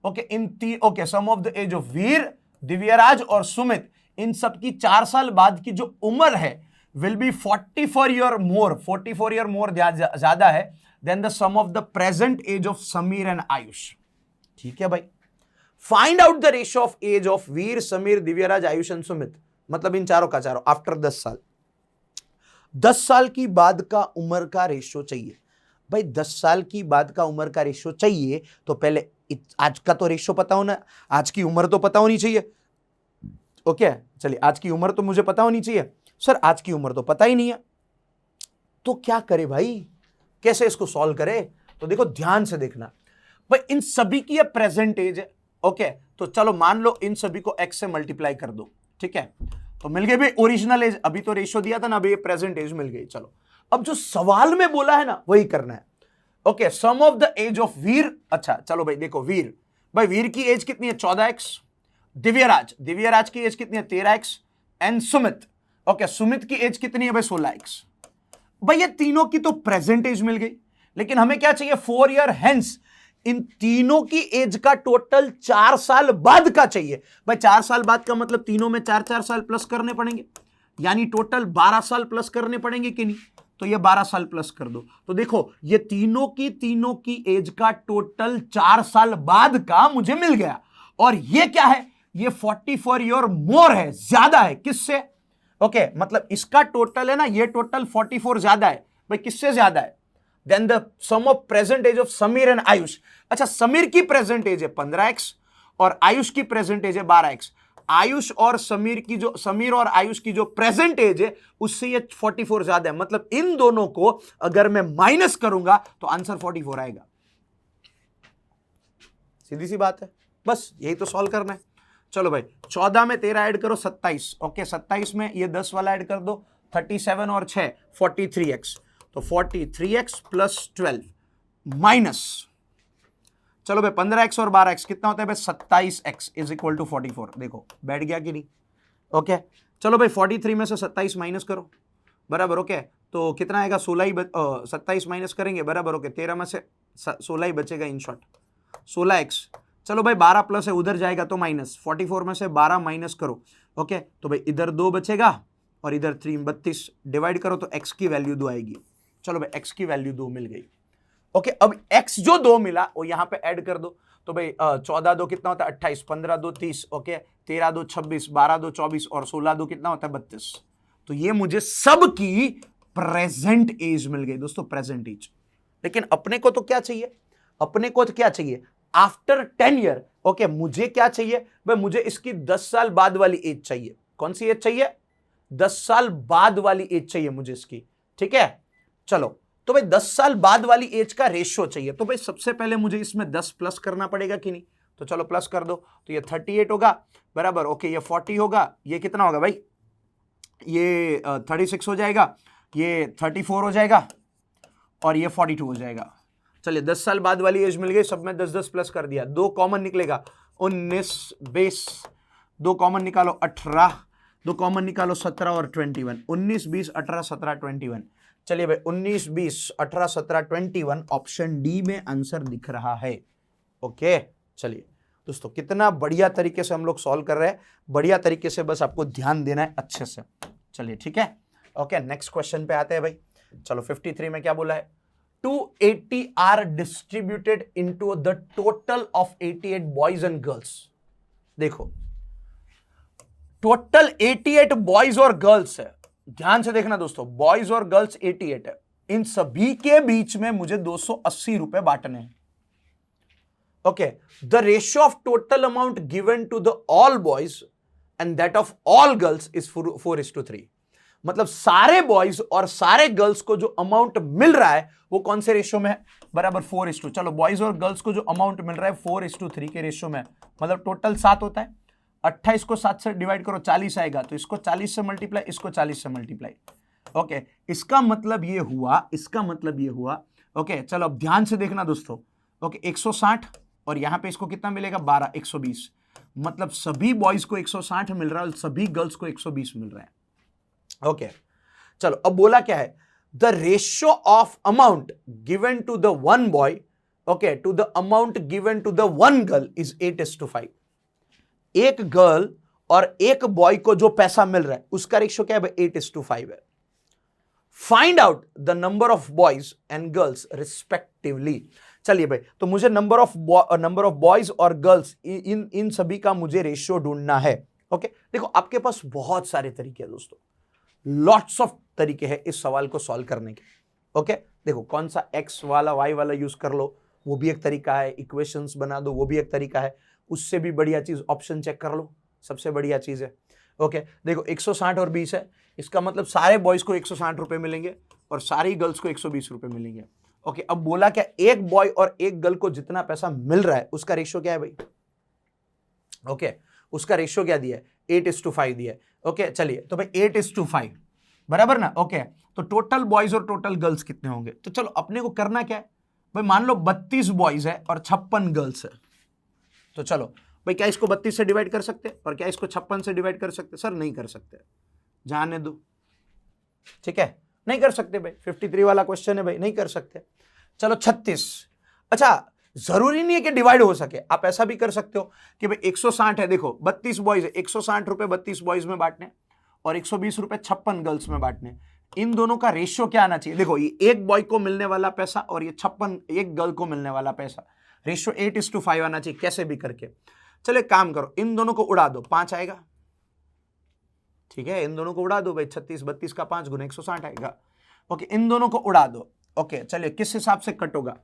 okay okay sum of the age of Veer, Divyaraj और सुमित, इन सब की 4 साल बाद की जो उम्र है will be 44 year more, 44 year more ज्यादा है than the sum of the present age of Sameer and Ayush. ठीक है भाई, find out the ratio of age of Veer, Sameer, Divyaraj, Ayush and Sumit, मतलब इन चारों का चारों आफ्टर 10 साल, 10 साल की बाद का उम्र का रेशियो चाहिए भाई। 10 साल की बाद का उम्र का रेशियो चाहिए तो पहले आज का तो रेशियो पता होना, आज की उम्र तो पता होनी चाहिए। ओके चलिए, आज की उम्र तो मुझे पता होनी चाहिए। सर आज की उम्र तो पता ही नहीं है, तो क्या करे भाई, कैसे इसको सॉल्व करे, तो देखो ध्यान से देखना भाई, इन सभी की ये प्रेजेंट एज है। ओके तो चलो मान लो इन सभी को x से मल्टीप्लाई कर दो, ठीक है तो मिल गई भाई ओरिजिनल एज, अभी तो रेशियो दिया था ना, अभी ये प्रेजेंट एज मिल गई। चलो अब जो सवाल में बोला है ना वही करना है। Okay sum of the age of Veer, अच्छा चलो भाई देखो वीर, भाई वीर की एज कितनी है 14x, दिव्यराज की एज कितनी है 13x and Sumit, okay Sumit की एज कितनी है भाई 16x। भाई ये तीनों की तो प्रेजेंट एज मिल गई, लेकिन हमें क्या चाहिए 4 ईयर हेंस, इन तीनों की एज का टोटल 4 साल बाद का चाहिए। भाई 4 साल बाद का मतलब तीनों में 4-4 साल प्लस करने पड़ेंगे, यानी टोटल 12 साल प्लस करने पड़ेंगे कि नहीं, तो ये 12 साल प्लस कर दो। तो देखो ये तीनों की एज का टोटल 4 साल बाद का मुझे मिल गया, और ये क्या है ये 44 योर मोर है, ज्यादा है किससे? ओके मतलब इसका टोटल है ना, ये टोटल 44 ज्यादा है भाई, किससे ज्यादा है? Then the sum of present age of Sameer and Ayush. अच्छा समीर की प्रेजेंट एज है 15x और आयुष की प्रेजेंट एज है 12x। आयुष और समीर और आयुष की जो प्रेजेंट एज है उससे ये 44 ज्यादा है, मतलब इन दोनों को अगर मैं माइनस करूंगा तो आंसर 44 आएगा। सीधी सी बात है, बस यही तो सॉल्व करना है। चलो भाई 14 में 13 ऐड करो 27। ओके 27 में ये 10 वाला ऐड कर दो, 37 और 6 43x, तो 43x प्लस 12 माइनस, चलो भाई 15x और 12x कितना होता है भाई 27x इज इक्वल टू 44। देखो बैठ गया कि नहीं? ओके चलो भाई 43 में से 27 माइनस करो, बराबर। ओके तो कितना आएगा 16 ही 27 माइनस करेंगे, बराबर। ओके 13 में से 16 ही बचेगा इन शॉर्ट 16x। चलो भाई 12 प्लस है उधर जाएगा तो माइनस, 44 में से 12 माइनस करो। ओके तो भाई इधर 2 बचेगा और इधर 3, 32 डिवाइड करो तो x की वैल्यू 2 आएगी। चलो भाई x की वैल्यू 2 मिल गई। ओके अब x जो 2 मिला वो यहां पे ऐड कर दो, तो भाई 14 2 कितना होता है 28, 15 2 30, ओके 13 2 26, 12 2 24 और 16 2 कितना होता है 32। तो ये मुझे सब की प्रेजेंट एज मिल गई दोस्तों, प्रेजेंट एज। लेकिन अपने को तो क्या चाहिए, अपने को तो क्या चाहिए आफ्टर 10 ईयर। ओके मुझे क्या चाहिए भाई, मुझे इसकी 10 साल बाद वाली एज चाहिए। कौन सी एज चाहिए? 10 साल बाद वाली एज चाहिए मुझे इसकी, ठीक है। चलो तो भाई 10 साल बाद वाली एज का रेशियो चाहिए, तो भाई सबसे पहले मुझे इसमें 10 प्लस करना पड़ेगा कि नहीं? तो चलो प्लस कर दो, तो ये 38 होगा, बराबर। ओके ये 40 होगा, ये कितना होगा भाई, ये 36 हो जाएगा, ये 34 हो जाएगा और ये 42 हो जाएगा। चलिए 10 साल बाद वाली एज मिल गई, सब में 10 10 प्लस कर दिया, 2 कॉमन निकलेगा 19 20, 2 कॉमन निकालो 18, 2 कॉमन निकालो 17 और 21, 19 20 18 17 21। चलिए भाई 19 20 18 17 21 ऑप्शन डी में आंसर दिख रहा है। ओके चलिए दोस्तों कितना बढ़िया तरीके से हम लोग सॉल्व कर रहे हैं, बढ़िया तरीके से, बस आपको ध्यान देना है अच्छे से। चलिए ठीक है, ओके नेक्स्ट क्वेश्चन पे आते हैं भाई। चलो 53 में क्या बोला है, 280 are distributed into the total of 88 boys and girls. देखो टोटल 88 बॉयज और गर्ल्स है, ध्यान से देखना दोस्तों, बॉयज और गर्ल्स 88 है, इन सभी के बीच में मुझे 280 रुपए बांटने हैं। Okay the ratio of total amount given to the all boys and that of all girls is 4:3। मतलब सारे बॉयज और सारे गर्ल्स को जो अमाउंट मिल रहा है वो कौन से रेशियो में है, बराबर 4:2। चलो बॉयज और गर्ल्स को जो अमाउंट मिल रहा है 4:3 के रेशियो में, मतलब टोटल 7 होता है। 28 को 7 से डिवाइड करो 40 आएगा, तो इसको 40 से मल्टीप्लाई, इसको 40 से मल्टीप्लाई। ओके इसका मतलब ये हुआ, इसका मतलब ये हुआ। ओके चलो अब ध्यान से देखना दोस्तों। ओके 160 और यहां पे इसको कितना मिलेगा 12, 120, मतलब सभी बॉयज को 160 मिल रहा है और सभी गर्ल्स को 120 मिल रहा है। ओके चलो अब बोला क्या है, the ratio of amount given to the one boy okay to the amount given to the one girl is 8:5। एक गर्ल और एक बॉय को जो पैसा मिल रहा है उसका रेशियो क्या है भाई 8:5 है। Find out the number of boys and girls respectively. चलिए भाई तो मुझे नंबर ऑफ बॉयज और गर्ल्स इन सभी का मुझे रेशियो ढूंढना है। ओके देखो आपके पास बहुत सारे तरीके हैं दोस्तों, लॉट्स ऑफ तरीके हैं इस सवाल को सॉल्व करने के। ओके देखो कौन सा एक्स वाला वाई वाला यूज कर लो वो भी एक तरीका है, इक्वेशंस बना दो वो भी एक तरीका है, उससे भी बढ़िया चीज ऑप्शन चेक कर लो, सबसे बढ़िया चीज है। ओके देखो 160 और 20 है, इसका मतलब सारे बॉयज को 160 रुपए मिलेंगे और सारी गर्ल्स को 120 रुपए मिलेंगे। ओके अब बोला क्या, एक बॉय और एक गर्ल को जितना पैसा मिल रहा है उसका रेशियो क्या है भाई। ओके उसका रेशियो क्या दिया है 8:5 दिया है। ओके चलिए तो भाई 8:5 बराबर ना। ओके तो टोटल बॉयज और टोटल गर्ल्स कितने होंगे, तो चलो अपने को करना क्या है भाई, मान लो 32 बॉयज है और 56 गर्ल्स है, तो चलो भाई क्या इसको 32 से डिवाइड कर सकते हैं और क्या इसको 56 से डिवाइड कर सकते? सर नहीं कर सकते, जाने दो, ठीक है नहीं कर सकते भाई, 53 वाला क्वेश्चन है भाई, नहीं कर सकते। चलो 36, अच्छा जरूरी नहीं है कि डिवाइड हो सके, आप ऐसा भी कर सकते हो कि भाई 160 है, देखो 32 बॉयज है, 160 रुपए 32 बॉयज में बांटने और 120 रुपए 56 गर्ल्स में बांटने। इन दोनों का रेशियो क्या आना चाहिए, देखो ये एक बॉय को मिलने वाला पैसा और ये 56 एक गर्ल को मिलने वाला पैसा, रेशियो 8:5 आना चाहिए कैसे भी करके। चलो एक काम करो, इन दोनों को उड़ा दो, 5 आएगा। ठीक है, इन दोनों को उड़ा दो भाई, 36 32 का 5 गुना 160 आएगा। ओके, इन दोनों को उड़ा दो। ओके, चलिए किस हिसाब से कट होगा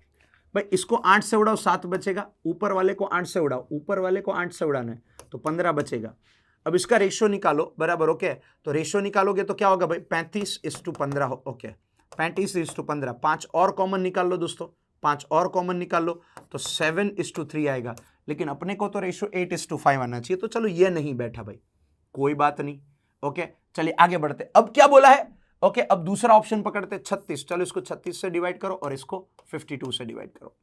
भाई, इसको 8 से उड़ाओ 7 बचेगा, ऊपर वाले को 8 से उड़ाओ, ऊपर वाले को 8 से उड़ाना है तो 15 बचेगा। अब इसका रेशियो निकालो, बराबर। ओके, तो रेशियो निकालोगे तो क्या होगा भाई, 35:15। ओके, 35:15, 5 और कॉमन निकाल लो दोस्तों, 5 और कॉमन निकाल लो तो 7:3 आएगा। लेकिन अपने को तो रेशियो 8:5 आना चाहिए, तो चलो ये नहीं बैठा भाई, कोई बात नहीं। ओके, चलिए आगे बढ़ते। अब क्या बोला है, ओके, अब दूसरा ऑप्शन पकड़ते 36। चलो इसको 36 से डिवाइड करो और इसको 52 से डिवाइड करो।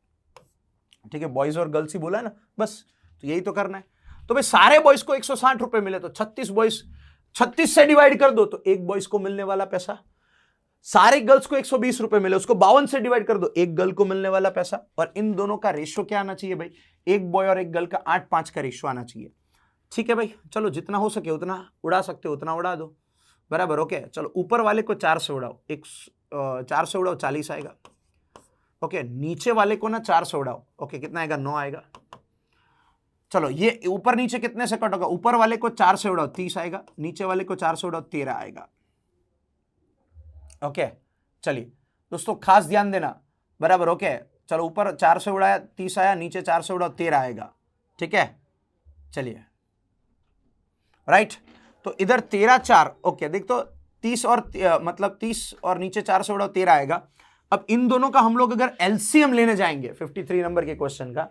ठीक है, बॉयज और गर्ल्स ही बोला है ना, बस तो यही तो करना है। तो भाई सारे बॉयज को 160 रुपए मिले तो 36 बॉयज 36 से डिवाइड कर दो तो एक बॉयज को मिलने वाला पैसा, सारे गर्ल्स को 120 रुपए मिले उसको 52 से डिवाइड कर दो, एक गर्ल को मिलने वाला पैसा। और इन दोनों का रेशियो क्या आना चाहिए भाई, एक बॉय और एक गर्ल का 8:5 का रेशियो आना चाहिए। ठीक है भाई, चलो जितना हो सके उतना उड़ा सकते हो उतना उड़ा दो, बराबर। ओके, चलो ऊपर वाले को 4 से उड़ाओ, 4 से उड़ाओ 40 आएगा। ओके, नीचे वाले को ना 4 से उड़ाओ, ओके कितना आएगा, 9 आएगा। चलो ये ऊपर नीचे कितने से कट होगा, ऊपर वाले को 4 से उड़ाओ 30 आएगा, नीचे वाले को 4 से उड़ाओ 13 आएगा। ओके, चलिए दोस्तों खास ध्यान देना, बराबर। ओके, चलो ऊपर 4 से उड़ाया 30 आया, नीचे 4 से उड़ाओ 13 आएगा। ठीक है, चलिए राइट, तो इधर 13 4, ओके देख तो 30 और मतलब 30 और नीचे 4 से उड़ाओ 13 आएगा। अब इन दोनों का हम लोग अगर एलसीएम लेने जाएंगे 53 नंबर के क्वेश्चन का,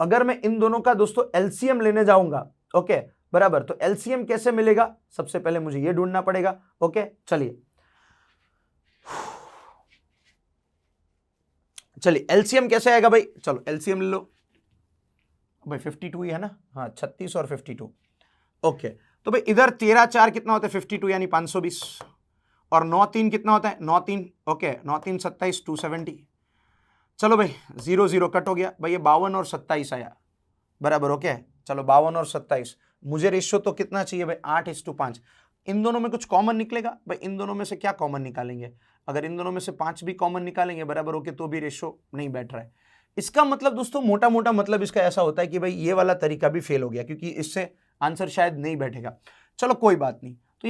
अगर मैं इन दोनों का दोस्तों एलसीएम लेने जाऊंगा, ओके बराबर, तो एलसीएम कैसे मिलेगा, सबसे पहले मुझे ये ढूंढना पड़ेगा। ओके, चलिए एलसीएम कैसे आएगा भाई, चलो एलसीएम ले लो भाई, 52 ही है ना, हाँ 36 और 52। ओके, तो भाई इधर 13 4 कितना होता है 52 यानी 520, और 9 3 कितना होता है 9 3, ओके 9 3 27 270। चलो भाई 0 0 कट हो गया भाई, ये 52 और 27 आया, बराबर। ओके, चलो 52 और 27, मुझे रेशियो तो कितना चाहिए भाई 8:5। इन दोनों में कुछ कॉमन निकलेगा भाई, इन दोनों में से क्या कॉमन निकालेंगे, अगर इन दोनों में से 5 भी कॉमन निकालेंगे, बराबर। ओके, तो भी रेशियो नहीं बैठ रहा है। इसका मतलब दोस्तों मोटा मोटा मतलब इसका ऐसा होता है कि भाई ये वाला तरीका भी फेल हो गया, क्योंकि इससे आंसर शायद नहीं बैठेगा। चलो कोई बात नहीं, तो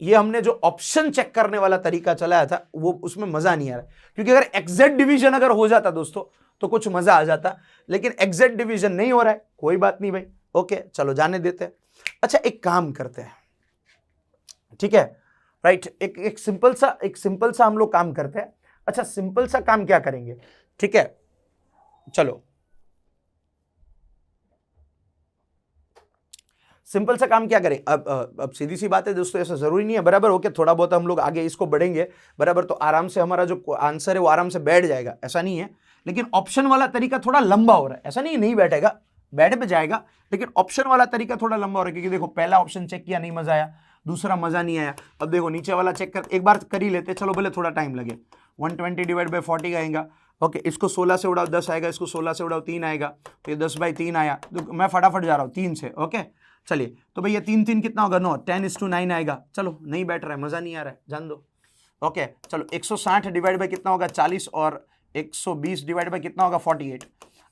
ये हमने जो ऑप्शन चेक करने वाला तरीका चलाया था वो उसमें मजा नहीं आ रहा, क्योंकि अगर एग्जैक्ट डिवीजन अगर हो जाता दोस्तों तो कुछ मजा आ जाता, लेकिन एग्जैक्ट डिवीजन नहीं हो रहा है, कोई बात नहीं भाई। ओके, चलो जाने देते हैं। अच्छा एक काम करते हैं, ठीक है राइट, एक सिंपल सा हम लोग काम करते हैं। अच्छा सिंपल सा काम क्या करेंगे, ठीक है, चलो सिंपल सा काम क्या करें। अब सीधी सी बात है दोस्तों, ऐसा जरूरी नहीं है, बराबर। ओके, थोड़ा बहुत हम लोग आगे इसको बढ़ेंगे, बराबर, तो आराम से हमारा जो आंसर है वो आराम से बैठ जाएगा, ऐसा नहीं है। लेकिन ऑप्शन वाला तरीका थोड़ा लंबा हो रहा है, ऐसा नहीं बैठेगा, बैठ पे जाएगा, लेकिन ऑप्शन वाला तरीका थोड़ा लंबा हो रहा है, क्योंकि देखो पहला ऑप्शन चेक किया नहीं मजा आया, दूसरा मजा नहीं आया, अब देखो नीचे वाला चेक कर एक बार कर ही लेते, चलो भले थोड़ा टाइम लगे। 120 डिवाइड बाई 40 आएगा। ओके, इसको 16 से उड़ाओ 10 आएगा, इसको 16 से उड़ाओ 3 आएगा, तो ये 10/3 आया। मैं फटाफट जा रहा हूँ 3 से। ओके, चलिए तो भैया 3 3 कितना होगा 9, 10:9 आएगा। चलो नहीं बैठ रहा है, मजा नहीं आ रहा है, जान दो। ओके, चलो 160 डिवाइड बाई कितना होगा 40, और 120 डिवाइड बाई कितना होगा 48।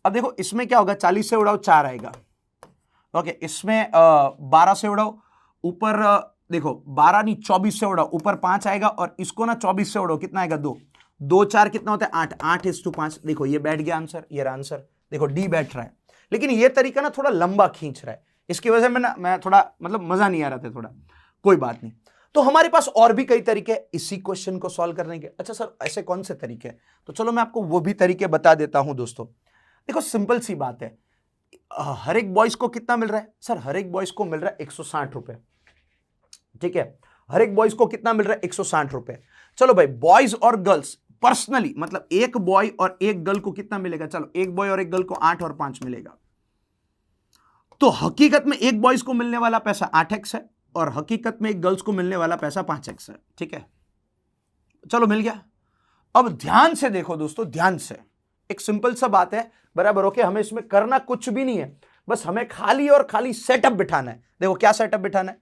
अब देखो इसमें क्या होगा, 40 से उड़ाओ 4 आएगा। ओके, इसमें 12 से उड़ाओ, ऊपर देखो 12 नहीं 24 से उड़ाओ, ऊपर 5 आएगा, और इसको ना 24 से उड़ाओ, कितना आएगा 2 2 4 कितना होता है 8, 8:5। देखो ये बैठ गया आंसर, ये आंसर देखो डी बैठ रहा है। लेकिन ये तरीका ना थोड़ा लंबा खींच रहा है, इसकी वजह से मैं थोड़ा मतलब मजा नहीं आ रहा था थोड़ा, कोई बात नहीं। तो हमारे पास और भी कई तरीके इसी क्वेश्चन को सॉल्व करने के। अच्छा सर ऐसे कौन से तरीके, तो चलो मैं आपको वो भी तरीके बता देता हूं दोस्तों। देखो सिंपल सी बात है, हर एक बॉयज को कितना मिल रहा है सर, हर एक बॉयज को मिल रहा है 160 रुपए, ठीक है, हर एक बॉयज को कितना मिल रहा है 160 रुपए। चलो भाई बॉयज और गर्ल्स पर्सनली, मतलब एक बॉय और एक गर्ल को कितना मिलेगा, चलो एक बॉय और एक गर्ल को 8 और 5 मिलेगा। तो हकीकत में एक बॉयज को मिलने वाला पैसा 8x है, और हकीकत में एक गर्ल्स को मिलने वाला पैसा 5x है, ठीक है, चलो मिल गया। अब ध्यान से देखो दोस्तों, ध्यान से, एक सिंपल सा बात है, बराबर। ओके, हमें इसमें करना कुछ भी नहीं है, बस हमें खाली और खाली सेटअप बिठाना है। देखो क्या सेटअप बिठाना है।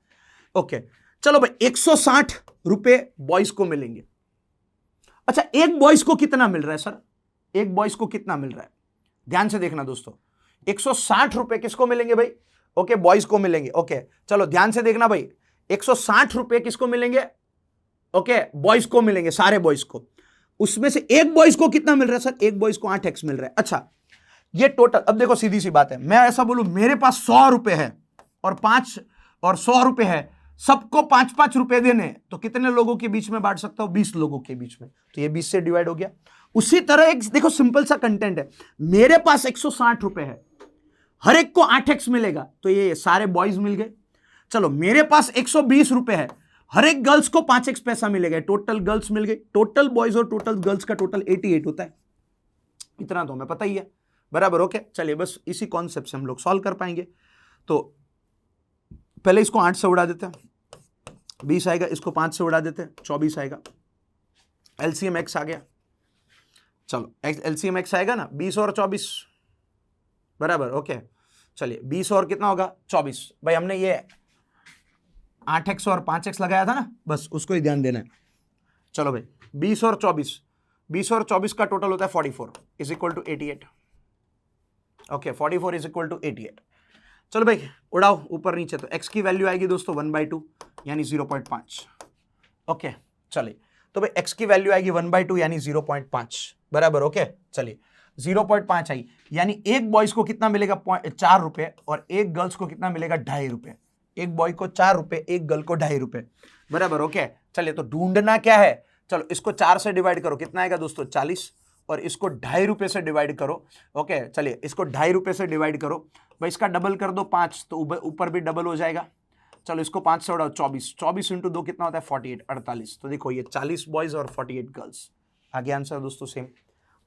ओके, चलो भाई 160 रुपए बॉयज को मिलेंगे। अच्छा एक बॉयज को कितना मिल रहा है सर, एक बॉयज को कितना मिल रहा है, ध्यान से देखना दोस्तों, 160 किसको मिलेंगे भाई? ओके, बॉयज को मिलेंगे। ओके, चलो ध्यान से देखना भाई, 160 किसको मिलेंगे? ओके, बॉयज को मिलेंगे, सारे बॉयज को। उसमें से एक बॉयज को कितना मिल रहा है सर? एक बॉयज को 8x मिल रहा है। अच्छा, ये टोटल, अब देखो सीधी सी बात है, मैं ऐसा बोलूं मेरे पास 100 रुपए है और 100 रुपए है, सबको 5-5 रुपए देने, तो कितने लोगों के बीच में बांट सकता हूं? 20 लोगों के बीच में, तो ये 20 से डिवाइड हो गया। उसी तरह एक देखो सिंपल सा कंटेंट है, मेरे पास 160 रुपए है, हर एक को 8x मिलेगा, तो ये सारे बॉयज मिल गए। चलो, मेरे पास 120 रुपए है, हर एक गर्ल्स को 5x पैसा मिलेगा, टोटल गर्ल्स मिल गई। टोटल बॉयज और टोटल गर्ल्स का टोटल 88 होता है। इतना तो हमें पता ही है, बराबर। ओके, चलिए बस इसी कॉन्सेप्ट से हम लोग सॉल्व कर पाएंगे। तो पहले इसको 8 से उड़ा देते हैं, 20 आएगा, इसको 5 से उड़ा देते हैं, 24 आएगा। एलसीएम एक्स आ गया, चलो एलसीएम एक्स आएगा ना, 20 और 24 बराबर। ओके, चलिए 20 और कितना होगा? 24। भाई हमने ये 8x और 5x लगाया था ना, बस उसको ही ध्यान देना है। चलो भाई, 20 और 24 का टोटल होता है 44 is equal to 88। Okay, 44 is equal to 88। चलो भाई उड़ाओ ऊपर नीचे, तो x की वैल्यू आएगी दोस्तों 1/2 यानी 0.5। ओके, चलिए, तो भाई x की वैल्यू आएगी 1/2 यानी 0.5 बराबर। ओके, चलिए 0.5 आई, यानी एक बॉयज को कितना मिलेगा? 4 रुपए, और एक गर्ल्स को कितना मिलेगा? 2.5 रुपए। एक बॉय को 4 रुपए, एक गर्ल को 2.5 रुपए बराबर। ओके, चलिए, तो ढूंढना क्या है? चलो इसको 4 से डिवाइड करो, कितना आएगा दोस्तों? 40, और इसको 2.5 रुपए से डिवाइड करो। ओके, चलिए इसको 2.5 रुपए से डिवाइड करो भाई, इसका डबल कर दो 5, तो ऊपर भी डबल हो जाएगा। चलो इसको 5 से उड़ाओ, 24 इंटू 2 कितना होता है? 48, 48। तो देखो ये 40 बॉयज और 48 गर्ल्स। आगे आंसर दोस्तों सेम।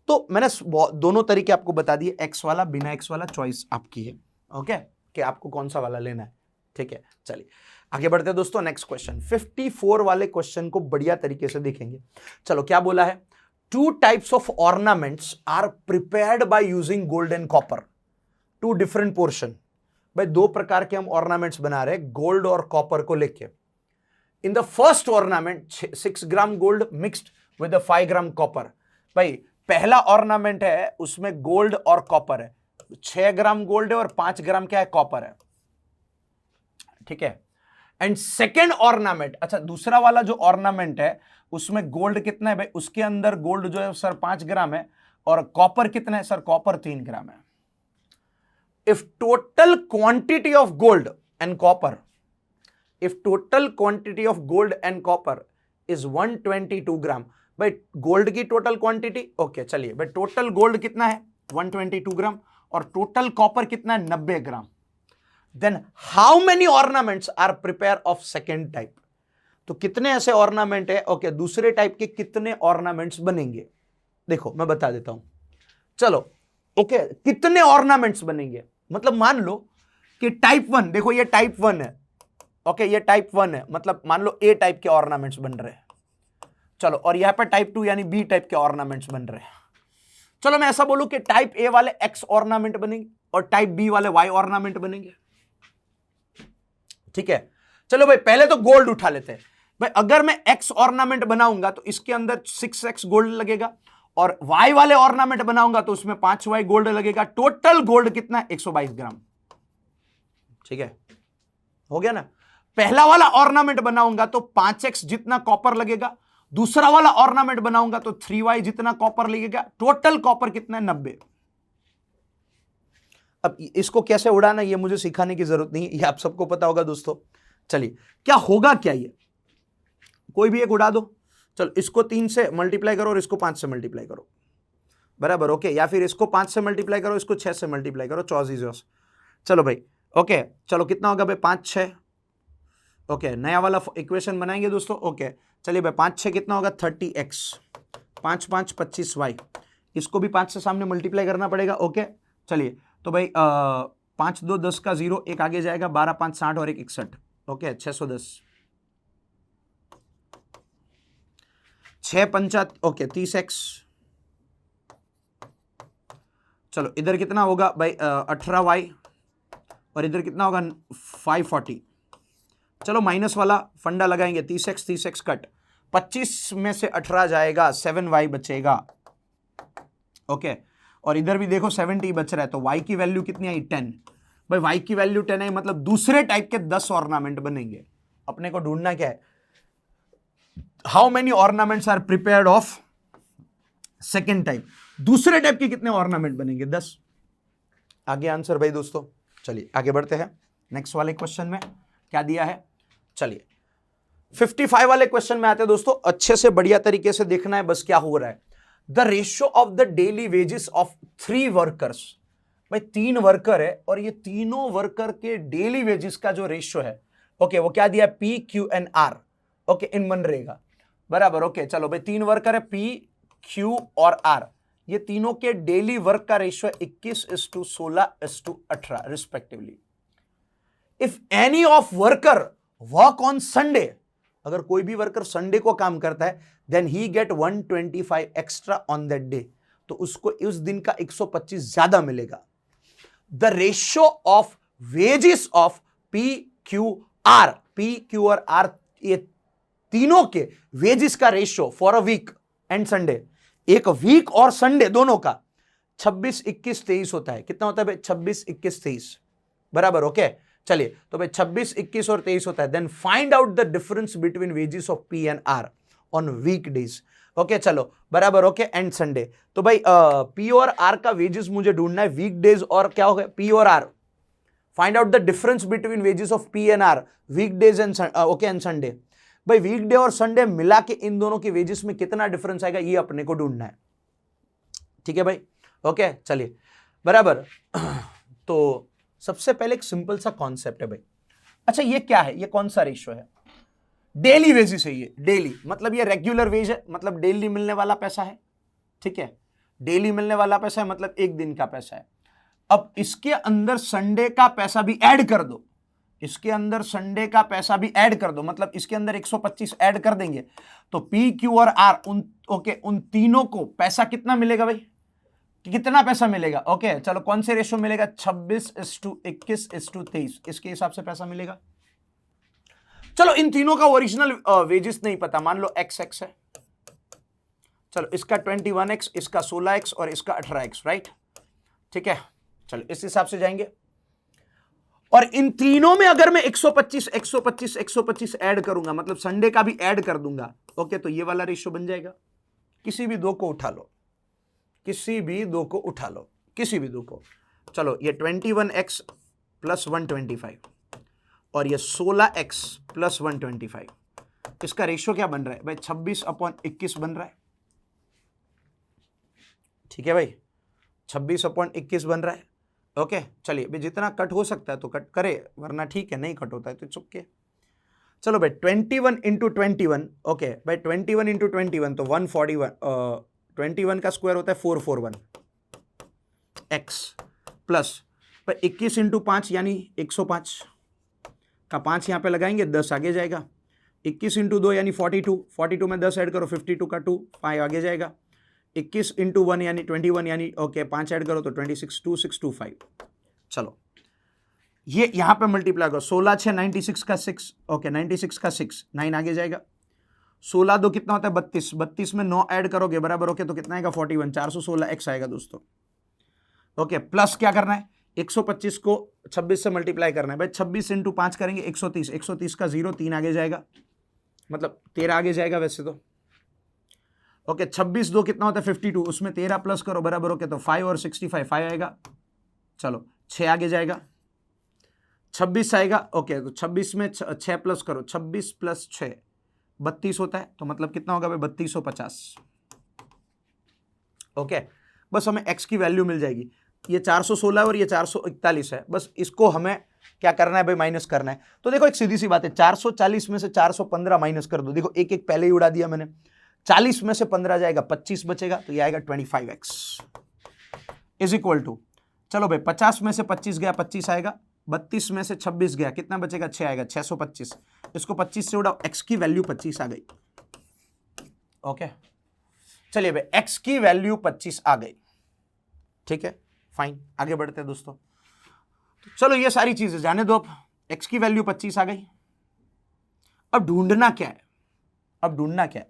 तो मैंने दोनों तरीके आपको बता दिए, एक्स वाला, बिना एक्स वाला, चॉइस आपकी है। ओके, कि आपको कौन सा वाला लेना है, ठीक है। चलिए आगे बढ़ते हैं दोस्तों, नेक्स्ट क्वेश्चन 54 वाले क्वेश्चन को बढ़िया तरीके से देखेंगे। चलो क्या बोला है? 2 types of ornaments are prepared by using gold and copper, 2 different portion. भाई 2 प्रकार के हम ऑर्नामेंट्स बना रहे हैं गोल्ड और कॉपर को लेके। In the first ornament 6 gram gold mixed with 5 gram copper. भाई पहला ऑर्नामेंट है, उसमें गोल्ड और कॉपर है, 6 ग्राम गोल्ड है और 5 ग्राम क्या है? कॉपर है, ठीक है। एंड सेकेंड ऑर्नामेंट, अच्छा दूसरा वाला जो ऑर्नामेंट है उसमें गोल्ड कितना है भाई? उसके अंदर गोल्ड जो है सर 5 ग्राम है, और कॉपर कितना है सर? कॉपर 3 ग्राम है। If total quantity of gold and copper, if total quantity of gold and copper is 122 ग्राम, भाई गोल्ड की टोटल क्वांटिटी, ओके चलिए भाई टोटल गोल्ड कितना है? 122 ग्राम, और टोटल कॉपर कितना है? 90 gram. Then how many ornaments are prepare of second type? तो कितने ऐसे ऑर्नामेंट है, ओके दूसरे टाइप के कितने ऑर्नामेंट्स बनेंगे? देखो मैं बता देता हूं, चलो ओके कितने ऑर्नामेंट्स बनेंगे? मतलब मान लो कि टाइप 1, देखो ये टाइप 1 है, ओके ये टाइप 1 है, मतलब मान लो ए टाइप के ऑर्नामेंट्स बन रहे हैं। चलो, और यहां पर टाइप 2 यानी बी टाइप के ऑर्नामेंट्स बन रहे हैं। चलो मैं ऐसा बोलूं कि टाइप ए वाले एक्स ऑर्नामेंट बनेंगे और टाइप बी वाले वाई ऑर्नामेंट बनेंगे, ठीक है। चलो भाई पहले तो गोल्ड उठा लेते हैं। भाई अगर मैं एक्स ऑर्नामेंट बनाऊंगा तो इसके अंदर 6x गोल्ड लगेगा, और वाई वाले ऑर्नामेंट बनाऊंगा तो उसमें 5y गोल्ड लगेगा। टोटल गोल्ड कितना है? 122 ग्राम, ठीक है, हो गया ना। पहला वाला ऑर्नामेंट बनाऊंगा तो 5x जितना कॉपर लगेगा, दूसरा वाला ऑर्नामेंट बनाऊंगा तो 3y जितना कॉपर लगेगा। टोटल कॉपर कितना है? 90। अब इसको कैसे उड़ाना ये मुझे सिखाने की जरूरत नहीं है, ये आप सबको पता होगा दोस्तों। चलिए क्या होगा, क्या ये कोई भी एक उड़ा दो। चलो इसको 3 से मल्टीप्लाई करो और इसको 5 से मल्टीप्लाई करो, बराबर ओके, या फिर इसको 5 से मल्टीप्लाई करो, इसको 6 से मल्टीप्लाई करो, 24। चलो भाई ओके, चलो कितना होगा भाई? 5 6, ओके नया वाला इक्वेशन बनाएंगे दोस्तों। ओके चलिए भाई 5 6 कितना होगा? 30x, 5 5 25y, इसको भी 5 से सामने मल्टीप्लाई करना पड़ेगा। ओके चलिए तो भाई 5 2 10 का 0, एक आगे जाएगा, 12 5 60 और 1 61, ओके 610, 6 5 ओके 30x। चलो इधर कितना होगा भाई? 18y, और इधर कितना होगा? 540। चलो माइनस वाला फंडा लगाएंगे, 30x कट, 25 में से 18 जाएगा, 7y बचेगा। ओके और इधर भी देखो 70 बच रहा है, तो y की वैल्यू कितनी आई 10। भाई y की वैल्यू 10 आई, मतलब दूसरे टाइप के 10 ऑर्नामेंट बनेंगे। अपने को ढूंढना क्या है, how many ornaments are prepared of second type, दूसरे टाइप के कितने ऑर्नामेंट बनेंगे, 10। आगे आंसर भाई दोस्तों, चलिए आगे बढ़ते हैं। नेक्स्ट वाले क्वेश्चन में क्या दिया है, चलिए 55 वाले क्वेश्चन में आते हैं दोस्तों। अच्छे से बढ़िया तरीके से देखना है बस क्या हो रहा है। The ratio of the daily wages of 3 workers, भाई 3 वर्कर है और ये तीनों वर्कर के डेली वेजेस का जो रेशियो है, ओके, वो क्या दिया है, P Q N R, okay, इन मनरेगा, बराबर। ओके चलो भाई 3 वर्कर है, पी क्यू और आर, ये तीनों के डेली वर्क का ratio 21:16:18 respectively. If any of worker work on Sunday, अगर कोई भी वर्कर संडे को काम करता है, then he get 125 extra on that day, तो उसको उस दिन का 125 ज्यादा मिलेगा। The ratio of wages of P Q R, P Q और आर, ये तीनों के वेजेस का ratio for a week and Sunday, एक वीक और संडे दोनों का 26, 21, 23 होता है। कितना होता है भाई, 26, 21, 23, बराबर। ओके चलिए, तो भाई 26, 21 और 23 होता है। Then find out the difference between wages of P and R on week days. Okay चलो बराबर, ओके, एंड संडे। तो भाई पी और आर का वेजेस मुझे ढूंढना है, वीक डेज और क्या हो गया, पी और R. Find out the difference between wages of P and R week days and okay and Sunday. भाई वीकडे और संडे मिला के इन दोनों के वेजेस में कितना डिफरेंस आएगा, ये अपने को ढूंढना है। ठीक है भाई, ओके चलिए बराबर। तो सबसे पहले एक सिंपल सा कॉन्सेप्ट है भाई। अच्छा ये क्या है, ये कौन सा रेशियो है, डेली वेजेस है ये, डेली मतलब ये रेगुलर वेज है, मतलब डेली मिलने वाला पैसा है। ठीक है, डेली मिलने वाला पैसा है, मतलब एक दिन का पैसा है। अब इसके अंदर संडे का पैसा भी ऐड कर दो, इसके अंदर संडे का पैसा भी ऐड कर दो, मतलब इसके अंदर 125 ऐड कर देंगे, तो पी क्यू और आर उन तीनों को पैसा कितना मिलेगा भाई, कितना पैसा मिलेगा। ओके चलो कौन से रेशियो मिलेगा, 26:21:23, इसके हिसाब से पैसा मिलेगा। चलो इन तीनों का ओरिजिनल वेजेस नहीं पता, मान लो एक्स एक्स है, चलो इसका 21x, इसका 16x और इसका 18x, राइट। ठीक है चलो इस हिसाब से जाएंगे, और इन तीनों में अगर मैं 125 125 125 ऐड करूंगा, मतलब संडे का भी ऐड कर दूंगा, ओके, तो ये वाला रेशियो बन जाएगा। किसी भी दो को उठा लो, किसी भी दो को उठा लो, किसी भी दो को। चलो ये 21x + 125 और ये 16x + 125, इसका रेशियो क्या बन रहा है भाई, 26/21 बन रहा है। ठीक है भाई, 26/21 बन रहा है। ओके चलिए भाई, जितना कट हो सकता है तो कट करे, वरना ठीक है, नहीं कट होता है तो चुपके। चलो भाई 21 × 21, ओके भाई 21 × 21 तो 141, 21 का स्क्वायर होता है 441 x प्लस भाई 21 × 5 यानी 105 का 5 यहाँ पे लगाएंगे, 10 आगे जाएगा। 21 × 2 यानी 42, 42 में 10 ऐड करो, 52 का 2, 5 आगे जाएगा। 21 × 1 यानी 21 यानी ओके 5 ऐड करो तो 26, 2625। चलो ये यहां पे मल्टीप्लाई करो, 16 6 96 का 6, ओके 96 का 6, 9 आगे जाएगा। 16 2 कितना होता है 32, 32 में 9 ऐड करोगे बराबर, ओके तो कितना आएगा 41, 416x आएगा दोस्तों। ओके प्लस क्या करना है, 125 को 26 से मल्टीप्लाई करना है भाई, 26 × 5 करेंगे 130, 130 का 0, 3 आगे जाएगा, मतलब 13 आगे जाएगा वैसे तो। ओके 26 2 कितना होता है 52, उसमें 13 प्लस करो बराबर, ओके तो 5 और 65, 5 आएगा। चलो 6 आगे जाएगा, 26 आएगा, ओके तो 26 में 6 प्लस करो, 26 + 6 32 होता है, तो मतलब कितना होगा भाई 3250। ओके बस हमें x की वैल्यू मिल जाएगी, ये 416 और ये 441 है, बस इसको हमें क्या करना है भाई, माइनस करना है। तो देखो एक सीधी सी बात है, 440 में से 415 माइनस कर दो, देखो एक एक पहले ही उड़ा दिया मैंने। 40 में से 15 जाएगा, 25 बचेगा, तो ये आएगा 25x इज इक्वल टू, चलो भाई 50 में से 25 गया, 25 आएगा। 32 में से 26 गया, कितना बचेगा 6 आएगा, 625। इसको 25 से उड़ाओ, x की वैल्यू 25 आ गई। ओके चलिए भाई x की वैल्यू 25 आ गई, ठीक है फाइन, आगे बढ़ते हैं दोस्तों। तो चलो ये सारी चीजें जाने दो, अब x की वैल्यू 25 आ गई। अब ढूंढना क्या है, अब ढूंढना क्या है,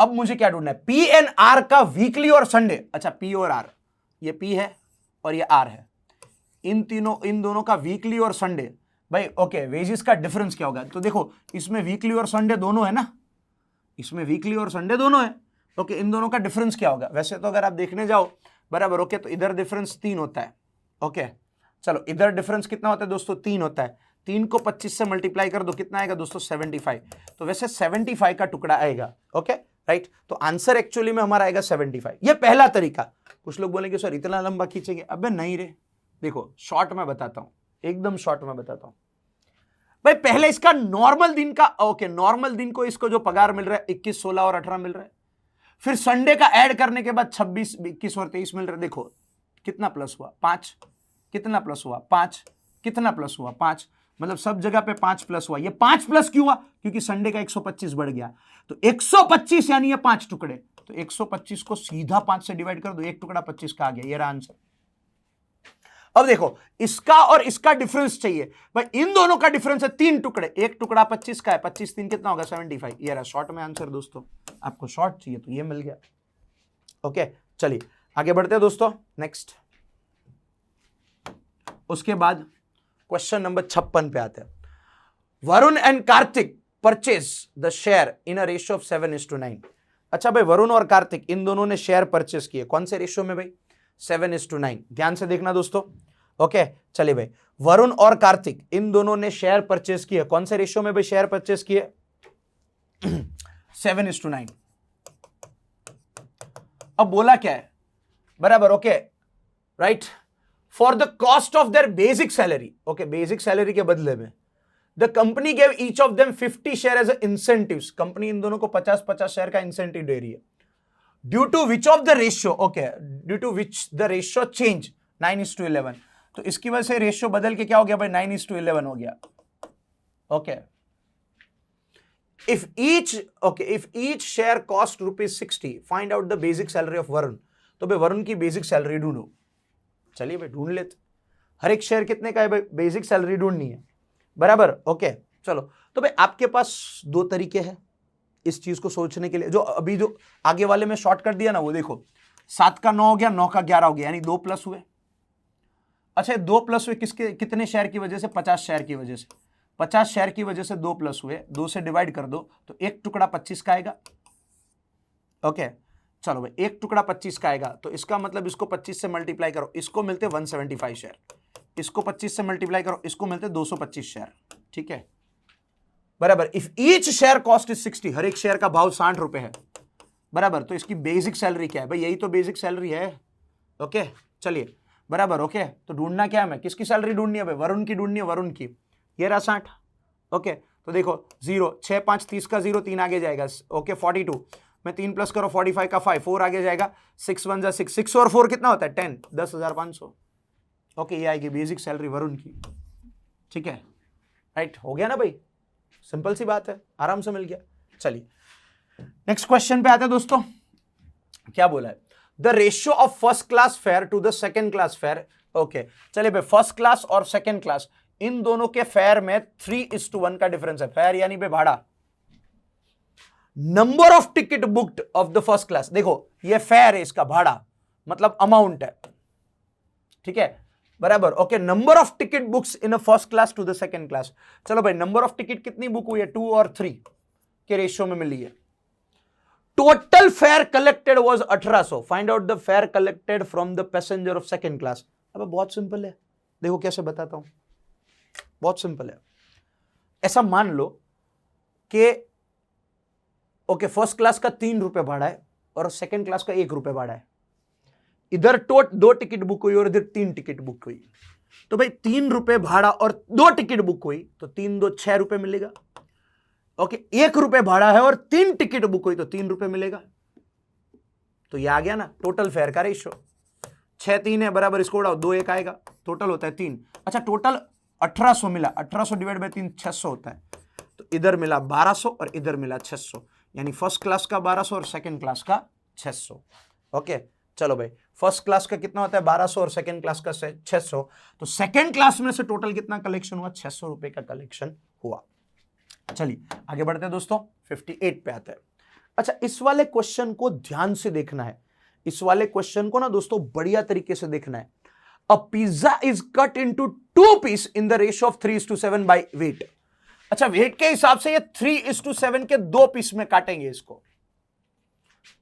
अब मुझे क्या ढूंढना है, पी एंड आर का वीकली और संडे। अच्छा, पी और आर, ये पी है और ये आर है, इन दोनों का वीकली और संडे। भाई ओके, वेजेस का डिफरेंस क्या होगा? तो देखो इसमें वीकली और संडे दोनों है ना, इसमें वीकली और संडे दोनों है। ओके, इन दोनों का डिफरेंस क्या होगा? वैसे तो अगर आप देखने जाओ बराबर, ओके, तो इधर डिफरेंस 3 होता है। ओके चलो, इधर डिफरेंस कितना होता है दोस्तों? 3 होता है। 3 को 25 से मल्टीप्लाई कर दो, कितना आएगा दोस्तों? 75। तो वैसे 75 का टुकड़ा आएगा। ओके राइट, तो आंसर एक्चुअली में हमारा आएगा 75। ये पहला तरीका। कुछ लोग बोलेंगे सर इतना लंबा खींचेंगे, अबे नहीं रे, देखो शॉर्ट में बताता हूं, एकदम शॉर्ट में बताता हूं। भाई पहले इसका नॉर्मल दिन का, ओके, नॉर्मल दिन को इसको जो पगार मिल रहा है 21, 16 और 18 मिल रहा है, फिर संडे का ऐड करने के बाद 26, 21 और 23 मिल रहा है। देखो कितना प्लस हुआ? 5। कितना प्लस हुआ? 5। कितना प्लस हुआ? 5। मतलब सब जगह पे 5 प्लस हुआ। ये 5 प्लस क्यों हुआ? क्योंकि संडे का 125 बढ़ गया। तो 125 यानी ये 5 टुकड़े, तो 125 को सीधा 5 से डिवाइड कर दो, एक टुकड़ा 25 का आ गया। ये रहा आंसर। अब देखो इसका और इसका डिफरेंस चाहिए। भाई इन दोनों का डिफरेंस है 3 टुकड़े, एक टुकड़ा 25 का है, 25 3 कितना होगा? 75। ये रहा शॉर्ट में आंसर दोस्तों। आपको शॉर्ट चाहिए तो ये मिल गया। ओके चलिए आगे बढ़ते हैं दोस्तों, नेक्स्ट। उसके बाद क्वेश्चन नंबर 56 पे आते हैं। Varun and Kartik purchase the share in a ratio of 7:9। अच्छा भाई, वरुण और कार्तिक इन दोनों ने शेयर परचेज किए, कौन से रेशियो में भाई? 7:9। ध्यान से देखना दोस्तों। ओके चलिए भाई, वरुण और कार्तिक इन दोनों ने शेयर परचेज किए, कौन से रेशियो में भाई शेयर परचेज किए? 7:9। अब बोला क्या है? बराबर, okay right, for the cost of their basic salary. Okay, basic salary के बदले में the company gave each of them 50 share as incentives. Company इन दोनों को 50-50 शेयर का इंसेंटिव दे रही है। Due to which of the ratio, okay, due to which the ratio change 9:11। तो इसकी वजह से रेशियो बदल के क्या हो गया भाई? 9:11 हो गया। Okay, if each share cost ₹60, find out the basic salary of Varun. तो भाई वरुण की बेसिक सैलरी ढूंढो। चलिए भाई ढूंढ लेते। हर एक शेयर कितने का है भाई? बेसिक सैलरी ढूंढनी है, बराबर। ओके चलो, तो भाई आपके पास 2 तरीके हैं इस चीज को सोचने के लिए। जो अभी जो आगे वाले में शॉर्ट कर दिया ना, वो देखो 7 का 9 हो गया, 9 का 11 हो गया, यानी 2 प्लस हुए। अच्छा 2 प्लस हुए किसके, कितने शेयर की वजह से? 50 शेयर की वजह से। 50 शेयर की वजह से 2 प्लस हुए, 2 से डिवाइड कर दो तो एक टुकड़ा 25 का आएगा। ओके चलो भाई, एक टुकड़ा 25 का आएगा, तो इसका मतलब इसको 25 से मल्टीप्लाई करो, इसको मिलते 175 शेयर, इसको 25 से मल्टीप्लाई करो, इसको मिलते 225 शेयर। ठीक है बराबर। If each share cost is 60, हर एक शेयर का भाव 60 रुपए है, बराबर। तो इसकी बेसिक सैलरी क्या है भाई? यही तो बेसिक सैलरी है। ओके चलिए बराबर। ओके तो ढूंढना क्या है? मैं किसकी सैलरी ढूंढनी है भाई? वरुण की ढूंढनी है, वरुण की। ये रहा 60। ओके तो देखो 0, 6 5 30 का 0, 3 आगे जाएगा। ओके 42 में 3 प्लस करो, 45 का 5, 4 आगे जाएगा, 6 1 जा 6, 6 और 4 कितना होता है? 10, 10,500। ओके ये आएगी बेसिक सैलरी वरुण की। ठीक है राइट, हो गया ना भाई? सिंपल सी बात है, आराम से मिल गया। चलिए नेक्स्ट क्वेश्चन पे आते हैं दोस्तों। क्या बोला है? The ratio of first class fare to the second class fare. Okay चलिए भाई, फर्स्ट क्लास और सेकेंड क्लास इन दोनों के फेयर में 3:1 का डिफरेंस है। फेयर यानी भाई भाड़ा। Number of ticket booked of the first class, देखो ये फेयर है, इसका भाड़ा मतलब अमाउंट है। ठीक है बराबर। Okay, number of ticket books in a first class to the second class. चलो भाई, नंबर ऑफ टिकट कितनी बुक हुई है? 2 और 3 के रेशियो में मिली है। Total fair collected was 1800। Find out the fair collected from the passenger of second class. अब बहुत सिंपल है, देखो कैसे बताता हूं, बहुत सिंपल है। ऐसा मान लो कि ओके फर्स्ट क्लास का 3 रुपए भाड़ा है और सेकंड क्लास का 1 रुपए भाड़ा है। इधर 2 टिकट बुक हुई और इधर 3 टिकट बुक हुई। तो भाई 3 रुपए भाड़ा और 2 टिकट बुक हुई, तो 3 2 6 रुपए मिलेगा। ओके 1 रुपए भाड़ा है और 3 टिकट बुक हुई तो 3 रुपए मिलेगा। तो ये आ गया ना टोटल फेयर का रेशियो। 6 3 है बराबर, इसको उड़ाओ, 2 1 आएगा, टोटल होता है 3। अच्छा टोटल 1800 मिला, 1800 डिवाइड बाय 3 600 होता है। तो इधर मिला 1200 और इधर मिला 600, यानी फर्स्ट क्लास का 1200 और सेकंड क्लास का 600। ओके चलो भाई, फर्स्ट क्लास का कितना होता है? 1200 और सेकंड क्लास का 600। तो सेकंड क्लास में से टोटल कितना कलेक्शन हुआ? 600 रुपए का कलेक्शन हुआ। चलिए आगे बढ़ते हैं दोस्तों, 58 पे आते हैं। अच्छा, इस वाले क्वेश्चन को ध्यान से देखना है, इस वाले क्वेश्चन को ना दोस्तों बढ़िया तरीके से देखना है। A pizza is cut into 2 piece in the ratio of 3:7 by weight. अच्छा, वेट के हिसाब से ये 3:7 के 2 पीस में काटेंगे इसको,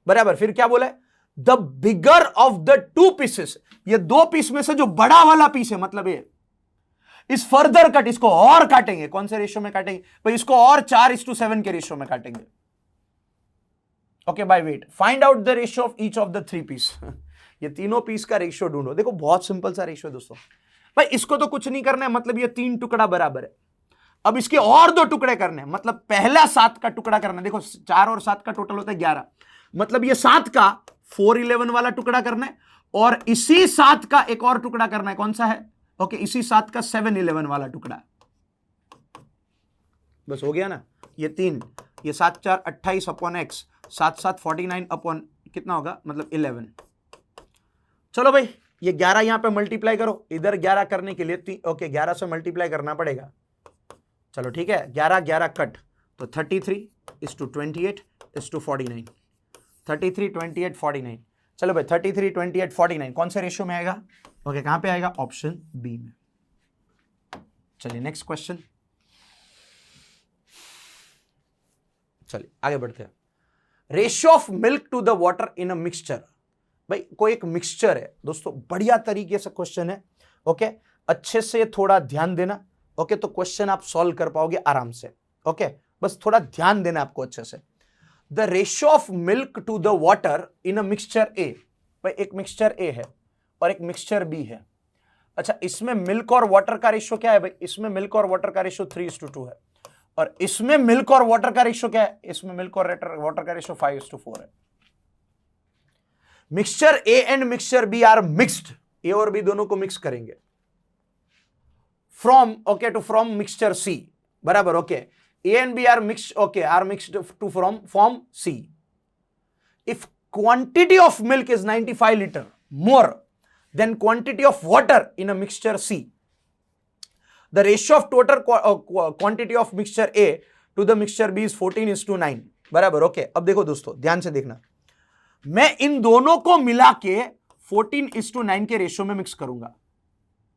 बराबर। फिर क्या बोला है, the bigger of the 2 pieces, ये 2 पीस में से जो बड़ा वाला पीस है, मतलब ये इस फर्दर कट, इसको और काटेंगे। कौन से रेशियो में काटेंगे भाई, इसको और 4:7 के रेशियो में काटेंगे, okay, by weight. Find out the ratio of each of the 3 piece. ये तीनों पीस का रेशियो ढूंढो। देखो बहुत सिंपल सा रेशियो है दोस्तों भाई, इसको तो कुछ नहीं करना है, मतलब ये 3 टुकड़ा बराबर है। अब इसके और 2 टुकड़े करने हैं, मतलब पहला 7 का टुकड़ा करना है। देखो 4 और 7 का टोटल होता है 11, मतलब ये 7 का 411 वाला टुकड़ा करना है, और इसी 7 का एक और टुकड़ा करना है। कौन सा है, ओके, इसी 7 का 711 वाला टुकड़ा। बस हो गया ना, ये 3, ये 7 4 28 अपॉन एक्स, 7 7 49 अपॉन कितना होगा, मतलब 11। चलो भाई, ये 11 यहां पे मल्टीप्लाई करो, इधर 11 करने के लिए ओके 11 से मल्टीप्लाई करना पड़ेगा। चलो ठीक है, 11 11 कट, तो 33:28:49, 33:28:49। चलो भाई 33:28:49 कौन से रेशियो में आएगा, ओके, कहां पे आएगा, ऑप्शन बी में। चलिए नेक्स्ट क्वेश्चन, चलिए आगे बढ़ते हैं। Ratio of milk to the water in a mixture. भाई कोई एक मिक्सचर है दोस्तों, बढ़िया तरीके से क्वेश्चन है, ओके, अच्छे से थोड़ा ध्यान देना, ओके, तो क्वेश्चन आप सॉल्व कर पाओगे आराम से, ओके, बस थोड़ा ध्यान देना आपको अच्छे से। The ratio of milk to the water in a mixture A. भाई एक मिक्सचर ए है और एक मिक्सचर बी है। अच्छा, इसमें मिल्क और वाटर का रेशियो क्या है भाई, इसमें मिल्क और वाटर का रेशियो 3:2 है, और इसमें मिल्क और वाटर का रेशियो क्या है, इसमें मिल्क और वाटर का रेशियो 5:4 है। Mixture A and mixture B are mixed, A और बी दोनों को मिक्स करेंगे। From okay to from mixture C, बराबर, okay, A and B are mixed, okay, are mixed to from form C. If quantity of milk is 95 litre more than quantity of water in a mixture C, the ratio of total quantity of mixture A to the mixture B is 14:9, बराबर, okay. अब देखो दोस्तों ध्यान से देखना, मैं इन दोनों को मिला के 14:9 के रेशियो में मिक्स करूंगा,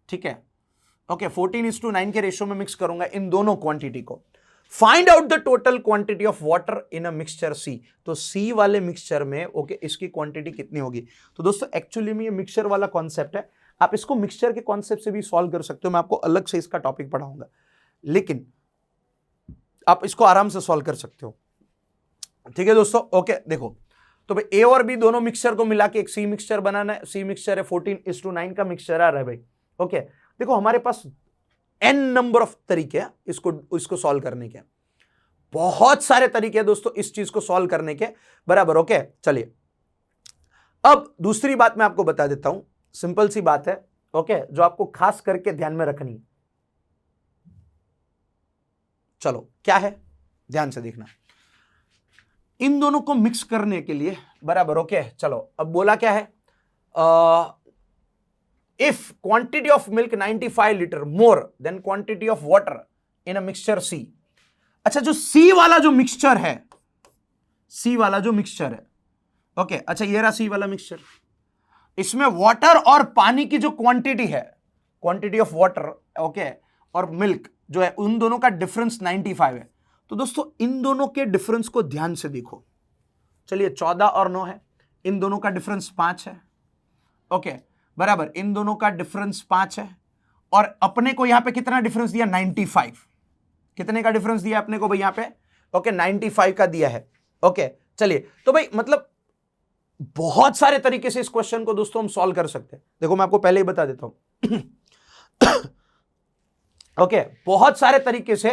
ठीक है, ओके, 14:9 के रेशियो में मिक्स करूंगा इन दोनों क्वांटिटी को। Find out the total quantity of water in a mixture C. तो सी वाले मिक्सचर में, ओके, इसकी क्वांटिटी कितनी होगी। तो दोस्तों एक्चुअली में ये मिक्सचर वाला कॉन्सेप्ट है, आप इसको मिक्सचर के कॉन्सेप्ट से भी सॉल्व कर सकते हो, मैं आपको अलग से इसका टॉपिक पढ़ाऊंगा, लेकिन आप इसको आराम से सॉल्व कर सकते हो, ठीक है दोस्तों, ओके। देखो तो भाई ए और बी दोनों मिक्सचर को मिला के एक सी मिक्सचर बनाना है। सी मिक्सचर है 14:9 का मिक्सचर आ रहा है भाई, ओके। देखो हमारे पास n नंबर ऑफ तरीके हैं इसको सॉल्व करने के, बहुत सारे तरीके हैं दोस्तों इस चीज को सॉल्व करने के, बराबर, ओके। चलिए अब दूसरी बात मैं आपको बता देता हूं, सिंपल सी बात है, ओके, जो आपको खास करके ध्यान में रखनी है। चलो क्या है, ध्यान से देखना, इन दोनों को मिक्स करने के लिए, बराबर, ओके। चलो अब बोला क्या है, if quantity of milk 95 litre more than quantity of water in a mixture C. अच्छा, जो सी वाला जो मिक्सचर है, सी वाला जो मिक्सचर है, ओके, अच्छा ये रहा सी वाला मिक्सचर, इसमें वाटर और पानी की जो क्वांटिटी है, क्वांटिटी ऑफ वाटर, ओके, और मिल्क जो है, उन दोनों का डिफरेंस 95 है। तो दोस्तों इन दोनों के डिफरेंस को ध्यान से देखो। चलिए 14 और 9 है, इन दोनों का डिफरेंस 5 है, ओके, बराबर, इन दोनों का डिफरेंस 5 है, और अपने को यहां पे कितना डिफरेंस दिया, 95। कितने का डिफरेंस दिया अपने को भाई यहां पे, ओके, 95 का दिया है, ओके। चलिए तो भाई मतलब बहुत सारे तरीके से इस क्वेश्चन को दोस्तों हम सॉल्व कर सकते हैं। देखो मैं आपको पहले ही बता देता हूं ओके, बहुत सारे तरीके से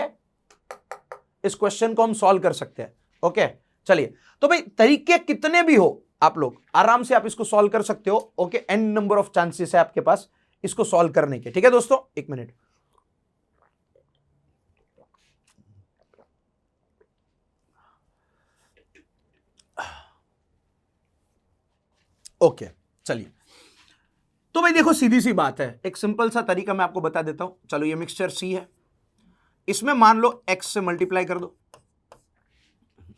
इस क्वेश्चन को हम सॉल्व कर सकते हैं, ओके। चलिए तो भाई तरीके कितने भी हो आप लोग आराम से आप इसको सॉल्व कर सकते हो, okay. N number of chances है आपके पास इसको सॉल्व करने के, ठीक है दोस्तों। एक मिनट, ओके, चलिए तो भाई देखो सीधी सी बात है, एक सिंपल सा तरीका मैं आपको बता देता हूं। चलो ये मिक्सचर सी है, इसमें मान लो x से मल्टीप्लाई कर दो,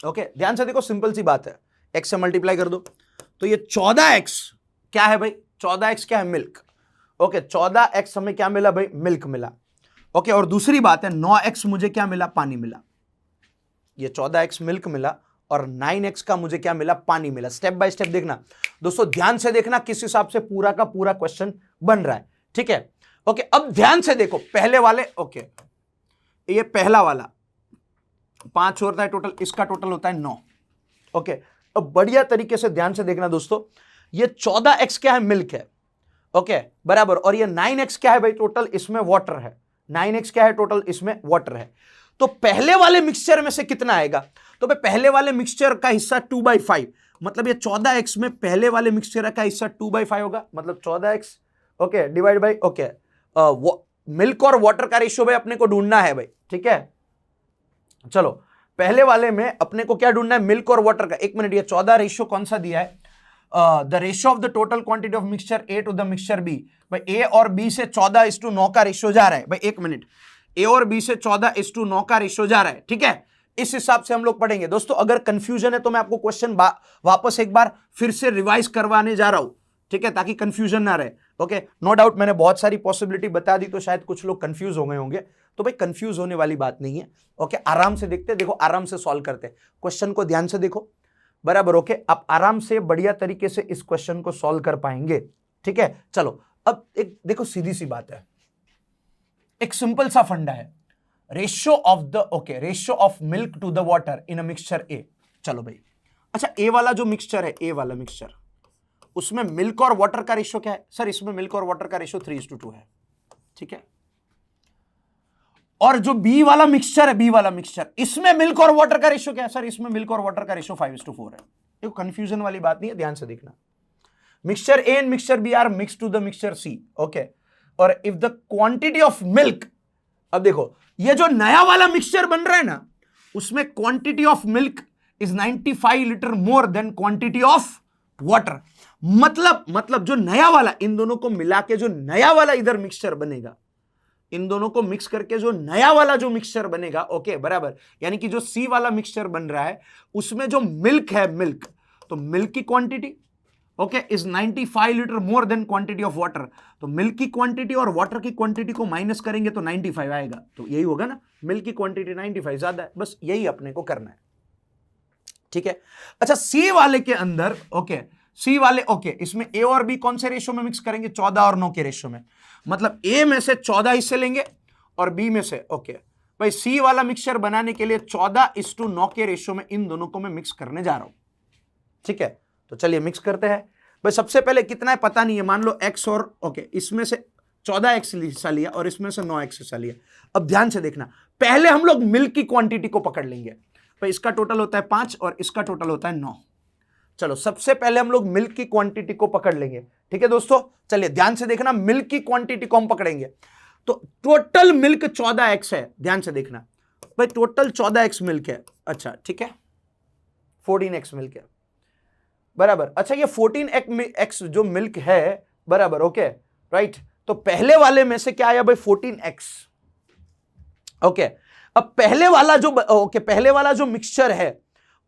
ओके ध्यान से देखो, सिंपल सी बात है, x से मल्टीप्लाई कर दो तो ये 14x क्या है भाई, 14x क्या है, मिल्क। ओके 14x हमें क्या मिला भाई, मिल्क मिला। ओके और दूसरी बात है 9x मुझे क्या मिला, पानी मिला। ये 14x मिल्क मिला और 9x का मुझे क्या मिला, पानी मिला। स्टेप बाय स्टेप देखना दोस्तों, ध्यान से देखना किस हिसाब से पूरा का पूरा क्वेश्चन बन रहा है, ठीक है। ओके अब ध्यान से देखो पहले वाले, ओके ये पहला वाला 5 होता है टोटल, इसका टोटल होता है 9। ओके अब बढ़िया तरीके से ध्यान से देखना दोस्तों, ये 14x क्या है, मिल्क है। ओके बराबर, और ये 9x क्या है भाई, टोटल इसमें वाटर है। 9x क्या है, टोटल इसमें वाटर है। तो पहले वाले मिक्सचर में से कितना आएगा, तो भाई पहले वाले मिक्सचर का हिस्सा 2/5, मतलब ये 14x में पहले वाले मिक्सचर का हिस्सा 2/5 होगा, मतलब 14x okay divide by okay milk और वाटर का रेशियो भाई अपने को ढूंढना है भाई, ठीक है। चलो पहले वाले में अपने को क्या ढूंढना है, मिल्क और वाटर का। एक मिनट, ये 14 रेशियो कौन सा दिया है, the ratio of the total quantity of mixture A to the mixture B. भाई ए और बी से 14:9 का रेशियो जा रहा है भाई, एक मिनट, ए और बी से 14:9 का रेशियो जा रहा है, ठीक है। इस हिसाब से हम लोग पढ़ेंगे दोस्तों। अगर कंफ्यूजन है तो मैं आपको क्वेश्चन वापस एक बार फिर से रिवाइज करवाने जा रहा हूं, ठीक है, ताकि कंफ्यूजन ना रहे। ओके नो डाउट मैंने बहुत सारी पॉसिबिलिटी बता दी तो शायद कुछ लोग कंफ्यूज हो गए होंगे, तो भाई कंफ्यूज होने वाली बात नहीं है। ओके आराम से देखते, देखो आराम से सॉल्व करते, क्वेश्चन को ध्यान से देखो, बराबर। ओके आप आराम से बढ़िया तरीके से इस क्वेश्चन को सॉल्व कर पाएंगे, ठीक है। चलो अब एक देखो, सीधी सी बात है, एक सिंपल सा फंडा है, ratio of the okay ratio of milk to the water in a mixture A. चलो भाई अच्छा, ए वाला जो मिक्सचर है, ए वाला मिक्सचर, उसमें मिल्क और वाटर का रेशियो क्या है सर, इसमें मिल्क और वाटर का रेशियो 3:2 है, ठीक है। और जो बी वाला मिक्सचर है, बी वाला मिक्सचर, इसमें मिल्क और वाटर का रेशियो क्या है सर, इसमें मिल्क और वाटर का रेशियो 5:4 है। ये कंफ्यूजन वाली बात नहीं है, ध्यान से देखना। Mixture A and mixture B are mix to the mixture C, okay. और if the quantity of milk, अब देखो ये जो नया वाला मिक्सचर बन रहा है ना, उसमें quantity of milk is 95 litre more than quantity of water. मतलब जो नया वाला, इन दोनों को मिला के जो नया वाला इधर मिक्सचर बनेगा, इन दोनों को मिक्स करके जो नया वाला जो मिक्सचर बनेगा, ओके बराबर, यानी कि जो सी वाला मिक्सचर बन रहा है उसमें जो मिल्क है, मिल्क, तो मिल्क की quantity okay is 95 litre more than quantity of water. तो मिल्क की क्वांटिटी और वाटर की क्वांटिटी को माइनस करेंगे तो 95 आएगा, तो यही होगा ना, मिल्क की क्वांटिटी 95 ज्यादा है, बस यही अपने को करना है, ठीक है। अच्छा सी वाले के अंदर, ओके सी वाले, ओके इसमें ए और बी कौन से रेशियो में मिक्स करेंगे, 14 और 9 के रेशियो में, मतलब ए में से 14 हिस्से लेंगे और बी में से, ओके भाई सी वाला मिक्सचर बनाने के लिए 14:9 के रेशियो में इन दोनों को मैं मिक्स करने जा रहा हूं, ठीक है। तो चलिए मिक्स करते हैं भाई। सबसे पहले कितना है पता नहीं है, मान लो x और ओके इसमें से 14x हिस्सा लिया और इसमें से 9x हिस्सा लिया। अब ध्यान से देखना, पहले हम लोग मिल्क की क्वांटिटी को पकड़ लेंगे भाई, इसका टोटल होता है 5 और इसका टोटल होता है 9। चलो सबसे पहले हम लोग मिल्क की क्वांटिटी को पकड़ लेंगे, ठीक है दोस्तों। चलिए ध्यान से देखना, मिल्क की क्वांटिटी को हम पकड़ेंगे तो टोटल मिल्क 14x है, ध्यान से देखना भाई, टोटल 14x मिल्क है, अच्छा ठीक है, 14x मिल्क है, बराबर। अच्छा ये 14x जो मिल्क है, बराबर, ओके राइट। तो पहले वाले में से क्या आया भाई, 14x, ओके। अब पहले वाला जो ओके पहले वाला जो मिक्सचर है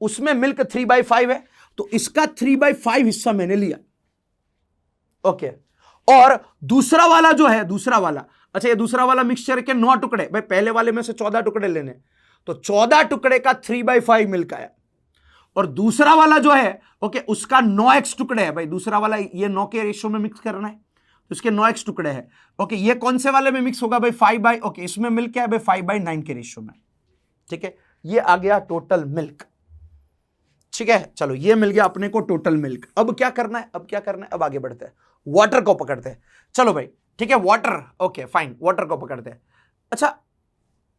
उसमें मिल्क 3/5 है, तो इसका 3/5 हिस्सा मैंने लिया, ओके। और दूसरा वाला जो है, दूसरा वाला, अच्छा ये दूसरा वाला मिक्सचर के 9 टुकड़े, भाई पहले वाले में से 14 टुकड़े लेने, तो 14 टुकड़े का 3/5 मिल्क आया। और दूसरा वाला जो है, ओके उसका 9x टुकड़े है भाई, दूसरा वाला ये 9 के रेशियो में मिक्स करना है, तो इसके 9x टुकड़े हैं, ओके। ये कौन से वाले में मिक्स होगा भाई, 5/, ओके इसमें मिल्क क्या है भाई, 5/9 के रेशियो में, ठीक है। ये आ गया टोटल मिल्क, ठीक है। चलो ये मिल गया अपने को टोटल मिल्क। अब क्या करना है, अब क्या करना है, अब आगे बढ़ते हैं, वाटर को पकड़ते हैं। चलो भाई ठीक है, वाटर, ओके फाइन, वाटर को पकड़ते हैं। अच्छा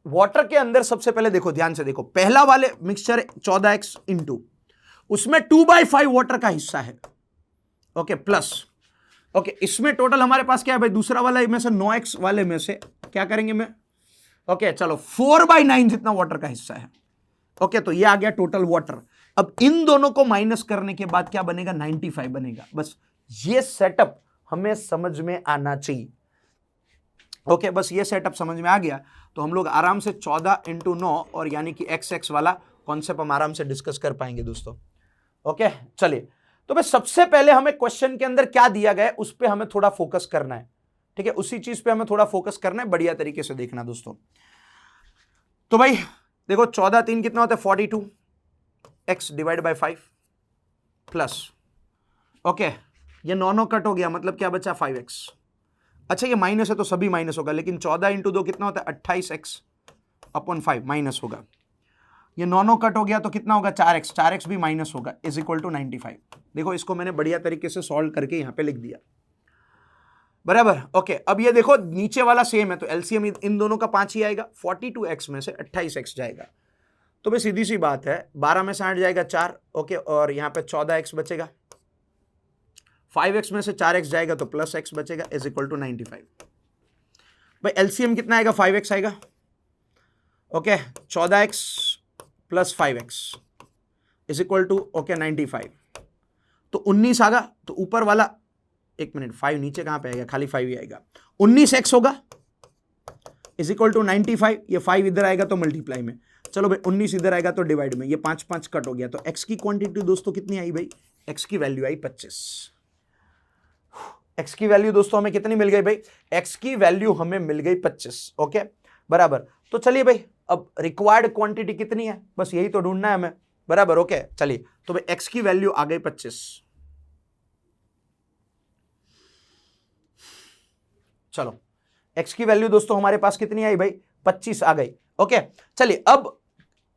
वाटर के अंदर सबसे पहले देखो, ध्यान से देखो, पहला वाले मिक्सचर 14x इंटू उसमें 2/5 वाटर का हिस्सा है, ओके प्लस, ओके इसमें टोटल हमारे पास क्या है भाई, दूसरा वाला में से 9x वाले में से क्या करेंगे में, ओके चलो 4/9 जितना वाटर का हिस्सा है, ओके। तो ये आ गया टोटल वाटर। अब इन दोनों को माइनस करने के बाद क्या बनेगा, 95 बनेगा। बस ये सेटअप हमें समझ में आना चाहिए, ओके बस ये सेटअप समझ में आ गया तो हम लोग आराम से 14 × 9 और यानी कि XX वाला कॉन्सेप्ट हम आराम से डिस्कस कर पाएंगे दोस्तों। ओके चलिए, तो भाई सबसे पहले हमें क्वेश्चन के अंदर क्या दिया गया है उस पर हमें थोड़ा फोकस करना है, ठीक है, उसी चीज पे हमें थोड़ा फोकस करना है, बढ़िया तरीके से देखना दोस्तों। तो भाई देखो 14 3 कितना होता है 42 x divide by 5 plus, okay ये 9 कट हो गया, मतलब क्या बचा 5x। अच्छा ये माइनस है तो सभी माइनस होगा, लेकिन 14 इंटू 2 कितना होता है 28x अपॉन 5 माइनस होगा। ये 9 कट हो गया तो कितना होगा 4x, 4x भी माइनस होगा इज इक्वल टू 95। देखो इसको मैंने बढ़िया तरीके से सॉल्व करके यहां पे लिख दिया, बराबर। ओके अब ये देखो नीचे वाला सेम है तो एलसीएम इन दोनों का 5 ही आएगा, 42x में से 28x जाएगा, तो भाई सीधी सी बात है 12 में से 8 जाएगा 4, ओके, और यहां पे 14x बचेगा, 5x में से 4x जाएगा तो प्लस x बचेगा इज इक्वल टू 95। भाई एलसीएम कितना आएगा 5x आएगा, okay 14x plus 5x is equal to okay 95, तो 19 आएगा, तो ऊपर वाला एक मिनट 5 नीचे कहां पे आएगा, खाली 5 ही आएगा, 19x होगा इज इक्वल टू 95, ये 5 इधर आएगा तो मल्टीप्लाई में, चलो भाई 19 इधर आएगा तो डिवाइड में, ये 5 5 कट हो गया, तो x की क्वांटिटी दोस्तों कितनी आई भाई, x की वैल्यू आई 25। x की वैल्यू दोस्तों हमें कितनी मिल गई भाई, x की वैल्यू हमें मिल गई 25, ओके बराबर। तो चलिए भाई अब रिक्वायर्ड क्वांटिटी कितनी है, बस यही तो ढूंढना है हमें, बराबर। ओके चलिए, तो भाई x की वैल्यू आ गई 25, चलो x की वैल्यू दोस्तों हमारे पास कितनी आई भाई 25 आ गई, ओके चलिए अब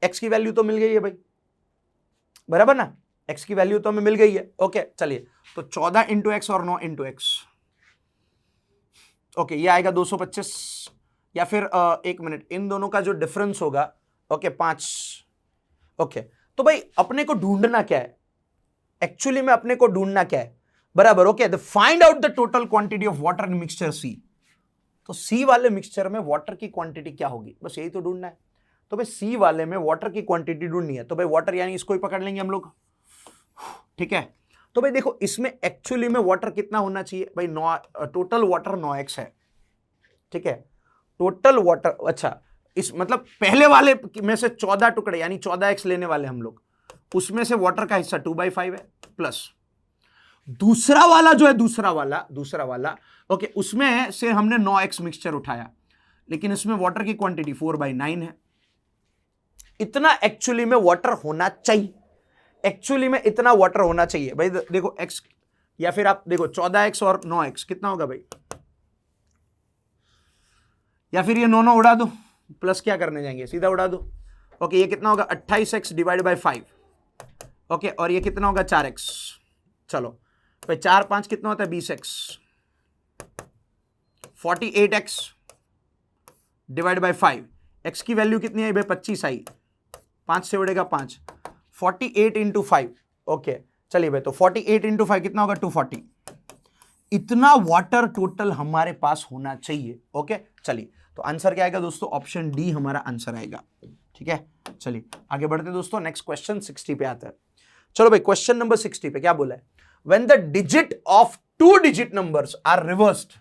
x की वैल्यू तो मिल गई है भाई, बराबर ना, x की वैल्यू तो हमें मिल गई है, ओके चलिए, तो 14 इंटू एक्स और 9 इंटू एक्स, ओके ये आएगा 225, या फिर एक मिनट इन दोनों का जो डिफरेंस होगा ओके 5, ओके तो भाई अपने को ढूंढना क्या है, एक्चुअली में अपने को ढूंढना क्या है, बराबर। Okay find out the total quantity of water in mixture C, तो सी वाले मिक्सचर में वाटर की क्वांटिटी क्या होगी, बस यही तो ढूंढना है। तो भाई सी वाले में वाटर की क्वांटिटी ढूंढनी है, तो भाई वाटर यानी इसको ही पकड़ लेंगे हम लोग, ठीक है। तो भाई देखो इसमें एक्चुअली में वाटर कितना होना चाहिए भाई, टोटल वाटर 9x है, ठीक है, टोटल वाटर, अच्छा इस मतलब पहले वाले में से 14 टुकड़े यानी 14x लेने वाले हम लोग, उसमें से वाटर का हिस्सा 2/5 है, प्लस दूसरा वाला जो है दूसरा वाला ओके उसमें से हमने 9x मिक्सचर उठाया, लेकिन इसमें वाटर की क्वांटिटी 4/9 है, इतना एक्चुअली में वाटर होना चाहिए, एक्चुअली में इतना वाटर होना चाहिए भाई। देखो x या फिर आप देखो 14x और 9x कितना होगा भाई, या फिर ये 9 उड़ा दो, प्लस क्या करने जाएंगे सीधा उड़ा दो, ओके ये कितना होगा 28x डिवाइड बाय 5, ओके और ये कितना होगा 4x, चलो भाई 4 5 कितना होता है 20x, 48x divide by 5, x की वैल्यू कितनी आई भाई 25 आई, 5 से उड़ेगा 5, 48 इंटू 5, ओके चलिए भाई तो 48 इंटू 5 कितना होगा 240, इतना वाटर टोटल हमारे पास होना चाहिए, ओके चलिए तो आंसर क्या आएगा दोस्तों, ऑप्शन डी हमारा आंसर आएगा, ठीक है। चलिए आगे बढ़ते हैं दोस्तों, नेक्स्ट क्वेश्चन 60 पे आता है। चलो भाई क्वेश्चन नंबर 60 पे क्या बोला है, when the digit of 2 digit numbers are reversed,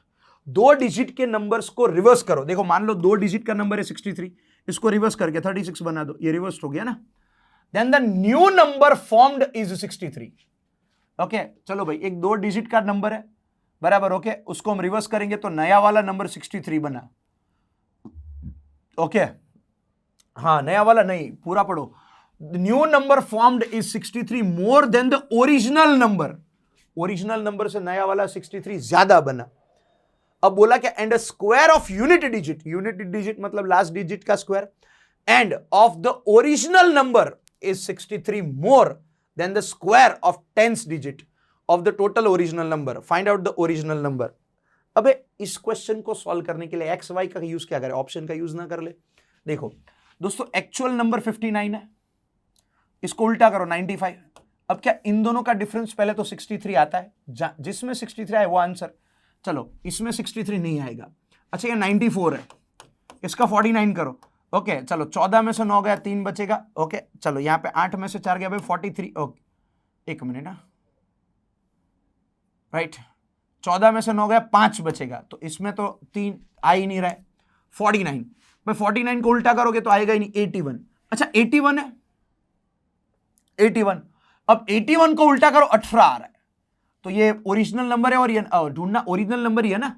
2 digit के नंबर्स को रिवर्स करो, देखो मान लो 2 डिजिट का नंबर है 63, इसको रिवर्स करके 36 बना दो, ये रिवर्स हो गया ना, then the new number formed is 63, okay चलो भाई एक 2 डिजिट का नंबर है, बराबर, ओके उसको हम रिवर्स करेंगे तो नया वाला नंबर 63 बना, ओके हाँ नया वाला नहीं पूरा पढ़ो, new number formed is 63 more than the original number, original number से नया वाला 63 ज्यादा बना। अब बोला क्या, and square of unit digit मतलब लास्ट डिजिट का square, and of the original number is 63 more than the square of 10th digit of the total original number, find out the original number. अबे इस question को solve करने के लिए x Y का use क्या करें, ऑप्शन का यूज ना कर ले। देखो दोस्तों एक्चुअल नंबर 59 है, इसको उल्टा करो 95, अब क्या इन दोनों का डिफरेंस पहले तो 63 आता है, जिसमें 63 आए वो आंसर, चलो इसमें 63 नहीं आएगा, अच्छा ये 94 है, इसका 49 करो, ओके चलो 14 में से 9 गया 3 बचेगा, ओके चलो यहाँ पे 8 में से 4 गया भाई 43, ओके एक मिनट ना, राइट 14 में से 9 गया 5 बचेगा, तो इसमें तो 3 आ ही नहीं रहा है, 49 भाई 49 को उल्टा करोगे तो आएगा ही नहीं 81, अच्छा 81 है 81। अब 81 को उल्टा करो, 18 आ रहा है, तो ये ओरिजिनल नंबर है और ये ढूंढना ओरिजिनल नंबर ही है ना।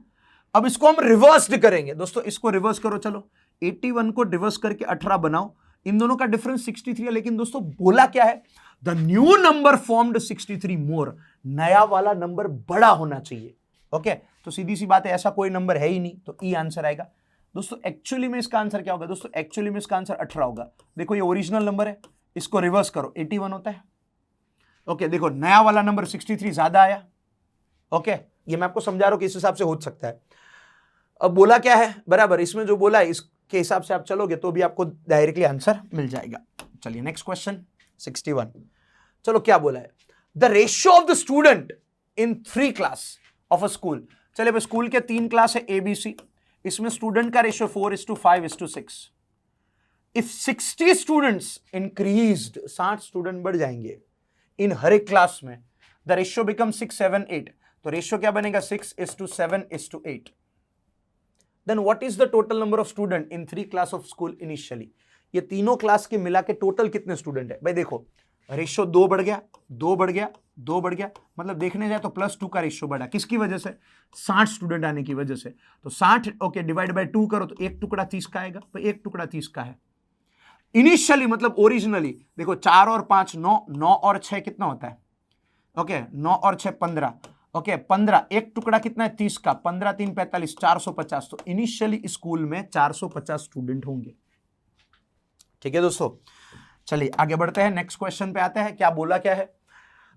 अब इसको हम रिवर्स्ड करेंगे दोस्तों, इसको रिवर्स करो, चलो 81 को रिवर्स करके 18 बनाओ, इन दोनों का डिफरेंस 63 है, लेकिन दोस्तों बोला क्या है, द न्यू नंबर फॉर्म्ड 63 मोर, नया वाला नंबर बड़ा होना चाहिए। ओके, तो सीधी सी बात है, ऐसा कोई नंबर है ही नहीं, तो ई आंसर आएगा दोस्तों। एक्चुअली में इसका आंसर क्या होगा दोस्तों, एक्चुअली में इसका आंसर 18 होगा। देखो ये ओरिजिनल नंबर है, इसको रिवर्स करो 81 होता है। ओके, देखो नया वाला नंबर 63 ज्यादा आया। ओके, ये मैं आपको समझा रहा हूं कि इस हिसाब से हो सकता है। अब बोला क्या है बराबर, इसमें जो बोला है इसके हिसाब से आप चलोगे तो भी आपको डायरेक्टली आंसर मिल जाएगा। चलिए नेक्स्ट क्वेश्चन 61। चलो क्या बोला है, the ratio of the student in 3 class of a school. चलिए भाई, स्कूल के 3 क्लास है ABC, इसमें स्टूडेंट का ratio 4:5:6। If 60 students increased, 60 student बढ़ जाएंगे इन हर एक क्लास में, द रेशियो बिकम 6, 7, 8। तो रेशियो क्या बनेगा, 6:7:8। Then what is the total number of student in 3 class of school initially. ये तीनों क्लास के मिला के टोटल कितने स्टूडेंट है भाई। देखो रेशियो 2 बढ़ गया, 2 बढ़ गया, 2 बढ़ गया, मतलब देखने जाए तो +2 का रेशियो बढ़ा, किसकी वजह से, 60 स्टूडेंट आने की वजह से। तो 60 ओके डिवाइड बाय 2 करो तो 1 टुकड़ा 30 का आएगा, तो 1 टुकड़ा 30 का है। इनिशियली मतलब ओरिजिनली देखो 4 और 5 9, 9 और 6 कितना होता है, ओके 9 और 6 15, ओके 15, 1 टुकड़ा कितना है 30 का, 15 3 45, 450। तो इनिशियली स्कूल में 450 स्टूडेंट होंगे। ठीक है दोस्तों, चलिए आगे बढ़ते हैं, नेक्स्ट क्वेश्चन पे आते हैं। क्या बोला क्या है,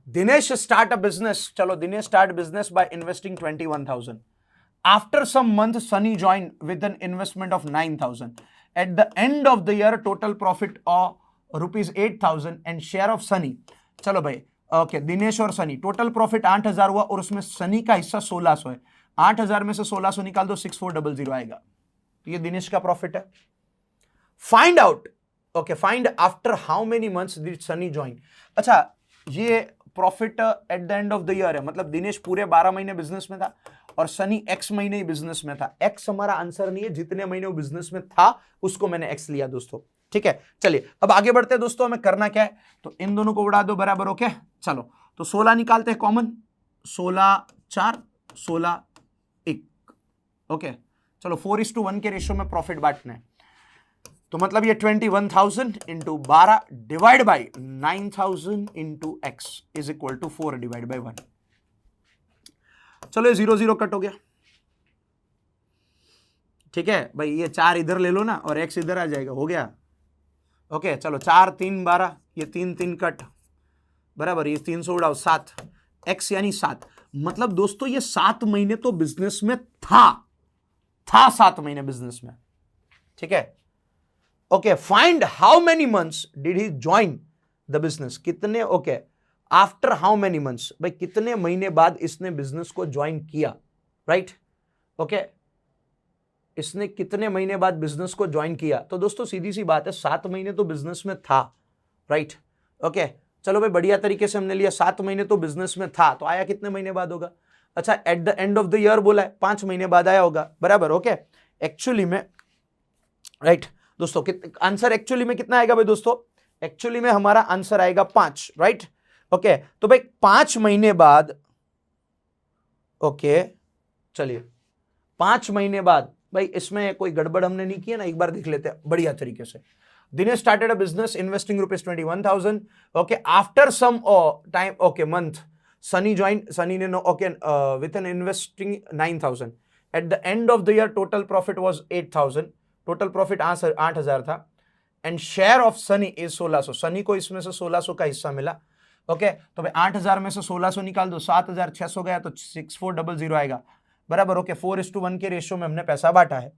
दिनेश स्टार्ट अ बिजनेस। चलो Dinesh start business by investing 21,000। After some month Sunny join with an investment of 9,000। At the end of the year total profit of ₹8,000 and share of Sunny. चलो भाई ओके, दिनेश और सनी टोटल प्रॉफिट 8,000 हुआ और उसमें सनी का हिस्सा 1,600 है। 8,000 में से 1,600 निकाल दो, 6,400 आएगा। तो ये दिनेश का प्रॉफिट है। Find out, okay find after how many months did Sunny join. अच्छा, ये profit at the end of the year है, मतलब दिनेश पूरे 12 महीने बिजनेस में था और सनी X महीने ही बिजनेस में था। X हमारा आंसर नहीं है, जितने महीने वो बिजनेस में था उसको मैंने X लिया दोस्तों। ठीक है, चलिए अब आगे बढ़ते हैं दोस्तों। हमें करना क्या है, तो इन दोनों को उड़ा दो बराबर। ओके चलो, तो 16 निकालते हैं कॉमन, 16 4 16 1। ओके चलो 4:1 के रेशियो में प्रॉफिट बांटना है, तो मतलब ये 21,000 into 12 divide by 9,000 into X is equal to 4 divide by 1। चलो ये 0 0 कट हो गया। ठीक है भाई, ये 4 इधर ले लो ना और X इधर आ जाएगा, हो गया। ओके चलो 4 3 12, ये 3 3 कट बराबर, ये 300 उड़ाओ 7, X यानी 7। मतलब दोस्तों ये 7 महीने तो बिजनेस में था 7 महीने बिजनेस में। ठीक है, okay find how many months did he join the business. कितने, okay after how many months, भाई कितने महीने बाद इसने बिजनेस को ज्वाइन किया, राइट। ओके इसने कितने महीने बाद बिजनेस को ज्वाइन किया, तो दोस्तों सीधी सी बात है 7 महीने तो बिजनेस में था, राइट। ओके चलो भाई बढ़िया तरीके से हमने लिया, 7 महीने तो बिजनेस में था, तो आया कितने महीने बाद होगा। अच्छा at the end of the year बोला है, 5 महीने बाद आया होगा बराबर। ओके एक्चुअली में, राइट दोस्तों, आंसर एक्चुअली में कितना आएगा भाई दोस्तों, एक्चुअली में हमारा आंसर आएगा 5, राइट। ओके तो भाई 5 महीने बाद, ओके चलिए 5 महीने बाद, भाई इसमें कोई गड़बड़ हमने नहीं किया ना, एक बार देख लेते हैं बढ़िया तरीके से। Dinesh started a business investing ₹21,000। Okay after some time, okay month Sunny join, Sunny ने okay with an investing 9,000। At the end of the year total profit was 8,000, total profit 8,000 था and share of Sunny is 1,600। Sunny को इसमें से 1,600 का हिस्सा मिला। ओके तो भाई 8,000 में से 1,600 निकाल दो, 7,600 गया तो 6,400 आएगा बराबर। ओके 4:1 के रेशियो में हमने पैसा बांटा है।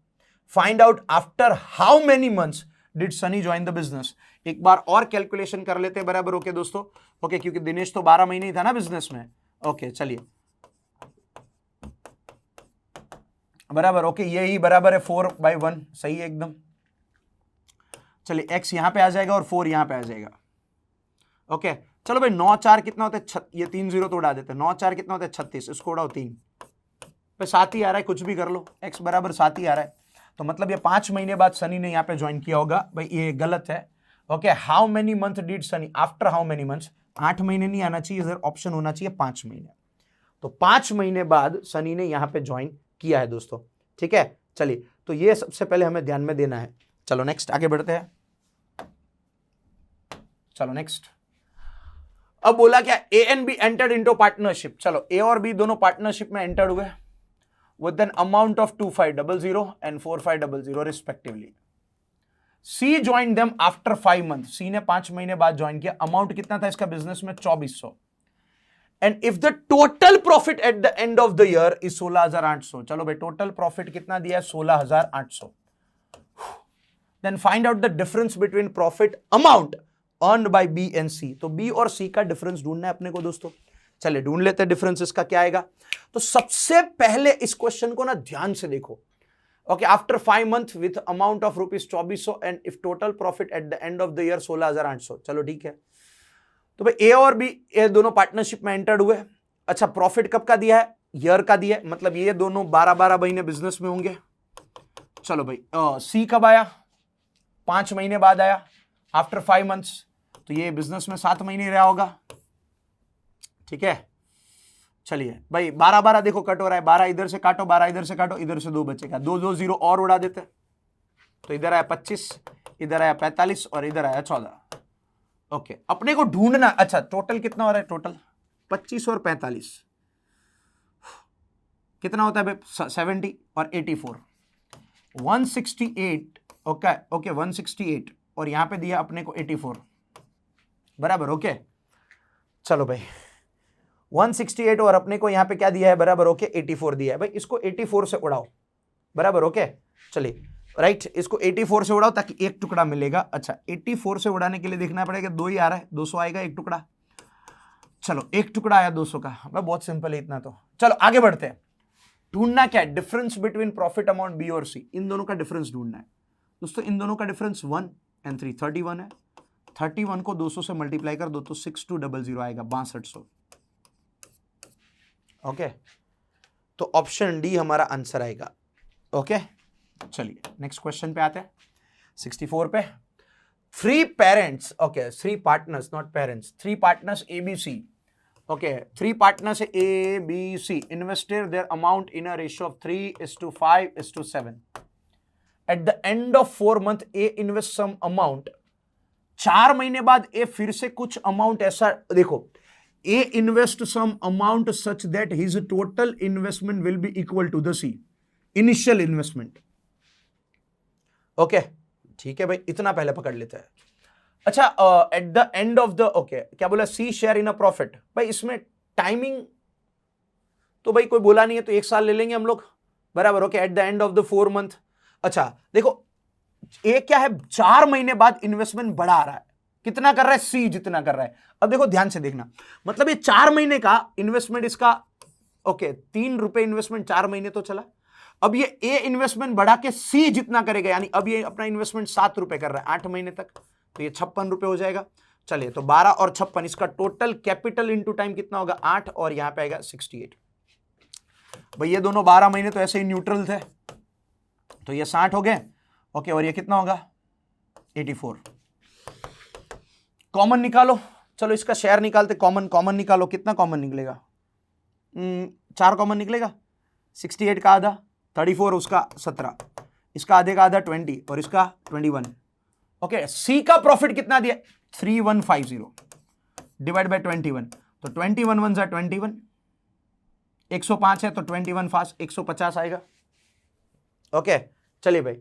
Find out after how many months did Sunny join the business. एक बार और कैलकुलेशन कर लेते हैं बराबर। ओके दोस्तों, ओके क्योंकि दिनेश तो 12 महीने ही था ना बिजनेस में। ओके चलिए बराबर, ओके यही बराबर है 4/1, सही है एकदम। चलिए X यहां पे आ जाएगा और 4 यहां पे आ जाएगा। ओके चलो भाई 9 4 कितना होता है, ये 3 0 तो उड़ा देते हैं। 9 4 कितना होता है 36, इसको उड़ाओ 3 पे, 7 ही आ रहा है, कुछ भी कर लो, X बराबर 7 ही आ रहा है। तो मतलब ये 5 महीने बाद सनी ने यहाँ पे ज्वाइन किया होगा। भाई ये गलत है, okay, how many month did Sunny, after how many months, 8 महीने नहीं आना चाहिए इधर, ऑप्शन होना चाहिए 5 महीने। तो 5 महीने बाद सनी ने यहां पे ज्वाइन किया है दोस्तों, ठीक है। चलिए, तो ये सबसे पहले हमें ध्यान में देना है। चलो नेक्स्ट आगे बढ़ते हैं। चलो नेक्स्ट, अब बोला क्या, A and B entered into partnership. चलो, ए और बी दोनों पार्टनरशिप में एंटर्ड हुए with an amount of 2500 and 4500 respectively. C join them after 5 month, C ने 5 महीने बाद ज्वाइन किया। अमाउंट कितना था इसका बिजनेस में, 2400। And if the total profit at the end of the year is 16800। चलो भाई, टोटल प्रॉफिट कितना दिया है, 16800। Then find out the difference between profit amount earned by B and C. तो बी और सी का डिफरेंस ढूंढना है अपने को दोस्तों। चलिए ढूंढ लेते हैं डिफरेंस इसका क्या आएगा। तो सबसे पहले इस क्वेश्चन को ना ध्यान से देखो। Okay, after 5 month with amount of rupees 2400 and if total profit at the end of the year 16800। चलो ठीक है, तो भाई ए और बी ये दोनों पार्टनरशिप में एंटर्ड हुए। अच्छा, प्रॉफिट कब का दिया है, ईयर का दिया है, मतलब ये दोनों 12-12 महीने बिजनेस में होंगे। चलो भाई, सी कब आया, 5 महीने बाद आया, आफ्टर 5 मंथ्स। तो ये बिजनेस में 7 महीने रहा होगा, ठीक है। चलिए भाई, 12-12 देखो कट हो रहा है, 12 इधर से काटो, 12 इधर से काटो, इधर से 2 बचेगा, 2 0 और उड़ा देते। तो इधर आया 25, इधर आया 45 और इधर आया 14। ओके, अपने को ढूंढना, अच्छा टोटल कितना हो रहा है, टोटल 25 और 45 कितना होता है भाई, 70 और 84, 168। ओके ओके, 168 और यहां पे दिया अपने को 84, बराबर। ओके, चलो भाई 168 और अपने को यहां पे क्या दिया है, बराबर। ओके, 84 दिया है भाई, इसको 84 से उड़ाओ, बराबर। ओके, चलिए राइट, इसको 84 से उड़ाओ ताकि एक टुकड़ा मिलेगा। अच्छा, 84 से उड़ाने के लिए देखना पड़ेगा, 2 ही आ रहा है, 200 आएगा एक टुकड़ा। चलो, एक टुकड़ा आया 200 का, भाई बहुत सिंपल है इतना तो। चलो आगे बढ़ते हैं। ढूंढना क्या है, difference between profit amount B और सी, इन दोनों का डिफरेंस ढूंढना है दोस्तों। इन दोनों का डिफरेंस 1 and 3 31 है। 31 को 200 से मल्टीप्लाई कर दो तो 6200 आएगा, 6200। ओके, तो ऑप्शन डी हमारा आंसर आएगा। ओके, चलिए नेक्स्ट क्वेश्चन पे आते हैं, 64 पे। 3 parents, okay 3 partners, not parents, 3 partners A B C. Okay, 3 partners A B C invested their amount in a ratio of 3:5:7। At the end of 4 month A invest some amount. 4 महीने बाद ए फिर से कुछ amount ऐसा, देखो, A invest some amount such that his total investment will be equal to the C initial investment. Okay, ठीक है भाई, इतना पहले पकड़ लेते हैं। अच्छा, at the end of the, okay क्या बोला, C share in a profit. भाई इसमें टाइमिंग तो भाई कोई बोला नहीं है, तो 1 साल ले लेंगे हम लोग, बराबर। Okay, eight the end of the 4 month. अच्छा देखो, ए क्या है, 4 महीने बाद इन्वेस्टमेंट बढ़ा रहा है, कितना कर रहा है, सी जितना कर रहा है। अब देखो ध्यान से देखना, मतलब ये 4 महीने का इन्वेस्टमेंट इसका, ओके 3 रुपए इन्वेस्टमेंट 4 महीने तो चला। अब ये ए इन्वेस्टमेंट बढ़ा के सी जितना करेगा, यानी अब ये अपना इन्वेस्टमेंट 7 रुपए कर रहा है 8 महीने तक, तो ये 56 रुपए हो जाएगा। चलिए, तो 12 और 56, इसका टोटल कैपिटल इंटू टाइम कितना होगा, 8, और यहां पे आएगा 68। भाई ये दोनों 12 महीने तो ऐसे ही न्यूट्रल थे, तो ये 60 हो गए। ओके, और ये कितना होगा, 84। कॉमन निकालो, चलो इसका शेयर निकालते, कॉमन निकालो, कितना कॉमन निकलेगा, 4 कॉमन निकलेगा। 68 का आधा 34, उसका 17, इसका आधे का आधा 20 और इसका 21। ओके, सी का प्रॉफिट कितना दिया, 3150 डिवाइड बाय 21, तो 21 1 जा 21, 105 है तो 21 फास्ट 150 आएगा। ओके, चलिए भाई,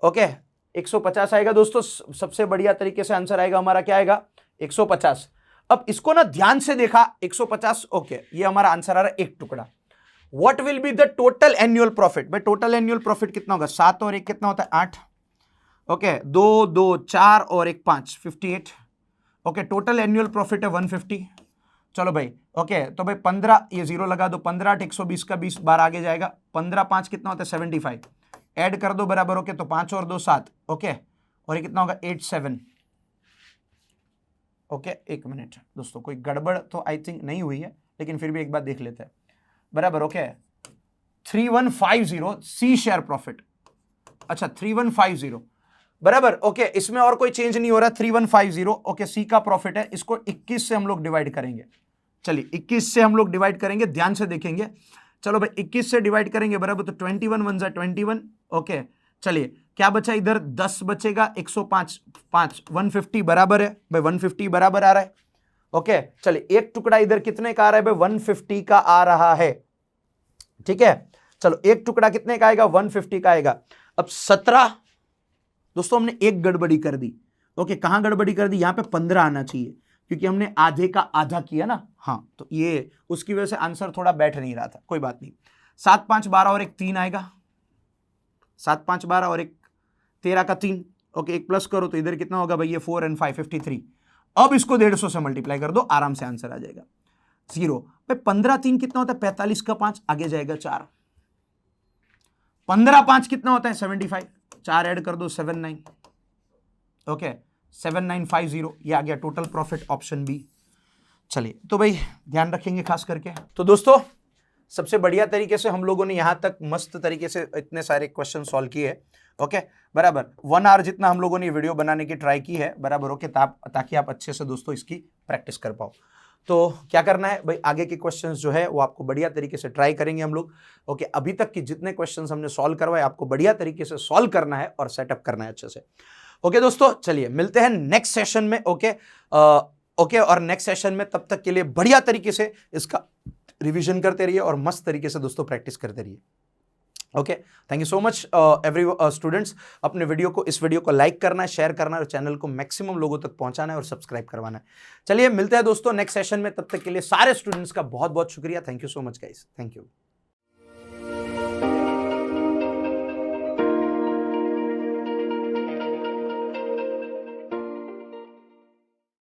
ओके 150 आएगा दोस्तों, सबसे बढ़िया तरीके से आंसर आएगा हमारा, क्या आएगा, 150। अब इसको ना ध्यान से देखा, 150, ओके ये हमारा आंसर आ रहा है एक टुकड़ा। What will be the total annual profit, भाई टोटल एनुअल प्रॉफिट कितना होगा, 7 और 1 कितना होता है, 8। ओके, 2 2 4 और 1 5, 58। ओके, टोटल एनुअल प्रॉफिट है 150। चलो भाई, ओके तो भाई 15, ये 0 लगा दो, 15 8 120 का 20 बार आगे जाएगा, 15 5 कितना होता है, 75। ऐड कर दो बराबर, ओके तो 5 और 2 7। ओके, और ये कितना होगा, 87। ओके, एक मिनट दोस्तों, कोई गड़बड़ तो आई थिंक नहीं हुई है, लेकिन फिर भी एक बार देख लेते हैं, बराबर। Okay, 3150 C share profit. अच्छा 3150, बराबर। ओके, इसमें और कोई चेंज नहीं हो रहा, 3150। ओके, सी का प्रॉफिट है, इसको 21 से हम लोग डिवाइड करेंगे। चलिए 21 से हम लोग डिवाइड करेंगे, ध्यान से देखेंगे। चलो भाई 21 से डिवाइड करेंगे बराबर, तो 21 1 जा 21। ओके, चलिए क्या बचा इधर, 10 बचेगा, 105 5 150 बराबर है भाई, 150 बराबर आ रहा है। ओके, चलिए एक टुकड़ा इधर कितने का आ रहा है भाई, 150 का आ रहा है। ठीक है, चलो एक टुकड़ा कितने का आएगा, 150 का आएगा। अब 17, दोस्तों हमने एक गड़बड़ी कर दी। ओके, कहां गड़बड़ी कर दी, यहां पे 15 आना चाहिए, क्योंकि हमने आधे का आधा किया ना। हाँ, तो ये उसकी वजह से आंसर थोड़ा बैठ नहीं रहा था, कोई बात नहीं। 7 5 12 और एक 3 आएगा, 7 5 12 और एक 13 का 3। ओके, एक प्लस करो तो इधर कितना होगा भाई, ये 4 and 5 53। अब इसको 150 से मल्टीप्लाई कर दो, आराम से आंसर आ जाएगा 0। भाई 15 3 कितना होता है, 45 का 5, आगे जाएगा 4। 15 5 कितना होता है, 75, 4 ऐड कर दो 79। ओके, 7950, ये आ गया टोटल प्रॉफिट, ऑप्शन बी। चलिए तो भाई ध्यान रखेंगे खास करके। तो दोस्तों सबसे बढ़िया तरीके से हम लोगों ने यहां तक मस्त तरीके से इतने सारे क्वेश्चन सॉल्व किए। ओके, बराबर 1 आवर जितना हम लोगों ने वीडियो बनाने की ट्राई की है, बराबर। ओके, ताकि आप अच्छे से दोस्तों इसकी प्रैक्टिस कर पाओ। तो क्या करना है भाई, आगे के क्वेश्चंस जो है वो आपको बढ़िया तरीके से ट्राई करेंगे हम लोग। ओके, अभी तक की जितने क्वेश्चंस हमने सॉल्व करवाए आपको बढ़िया तरीके से सॉल्व करना है और सेटअप करना है अच्छे से। ओके दोस्तों, चलिए मिलते हैं नेक्स्ट सेशन में। ओके, और नेक्स्ट सेशन में तब तक के लिए बढ़िया तरीके से इसका रिवीजन करते रहिए और मस्त तरीके से दोस्तों प्रैक्टिस करते रहिए। Okay, thank you so much every students. अपने इस वीडियो को लाइक करना है, शेयर करना है और चैनल को मैक्सिमम लोगों तक पहुंचाना है और सब्सक्राइब करवाना है। चलिए मिलते हैं दोस्तों नेक्स्ट सेशन में, तब तक के लिए सारे स्टूडेंट्स का बहुत बहुत शुक्रिया। Thank you so much guys, thank you.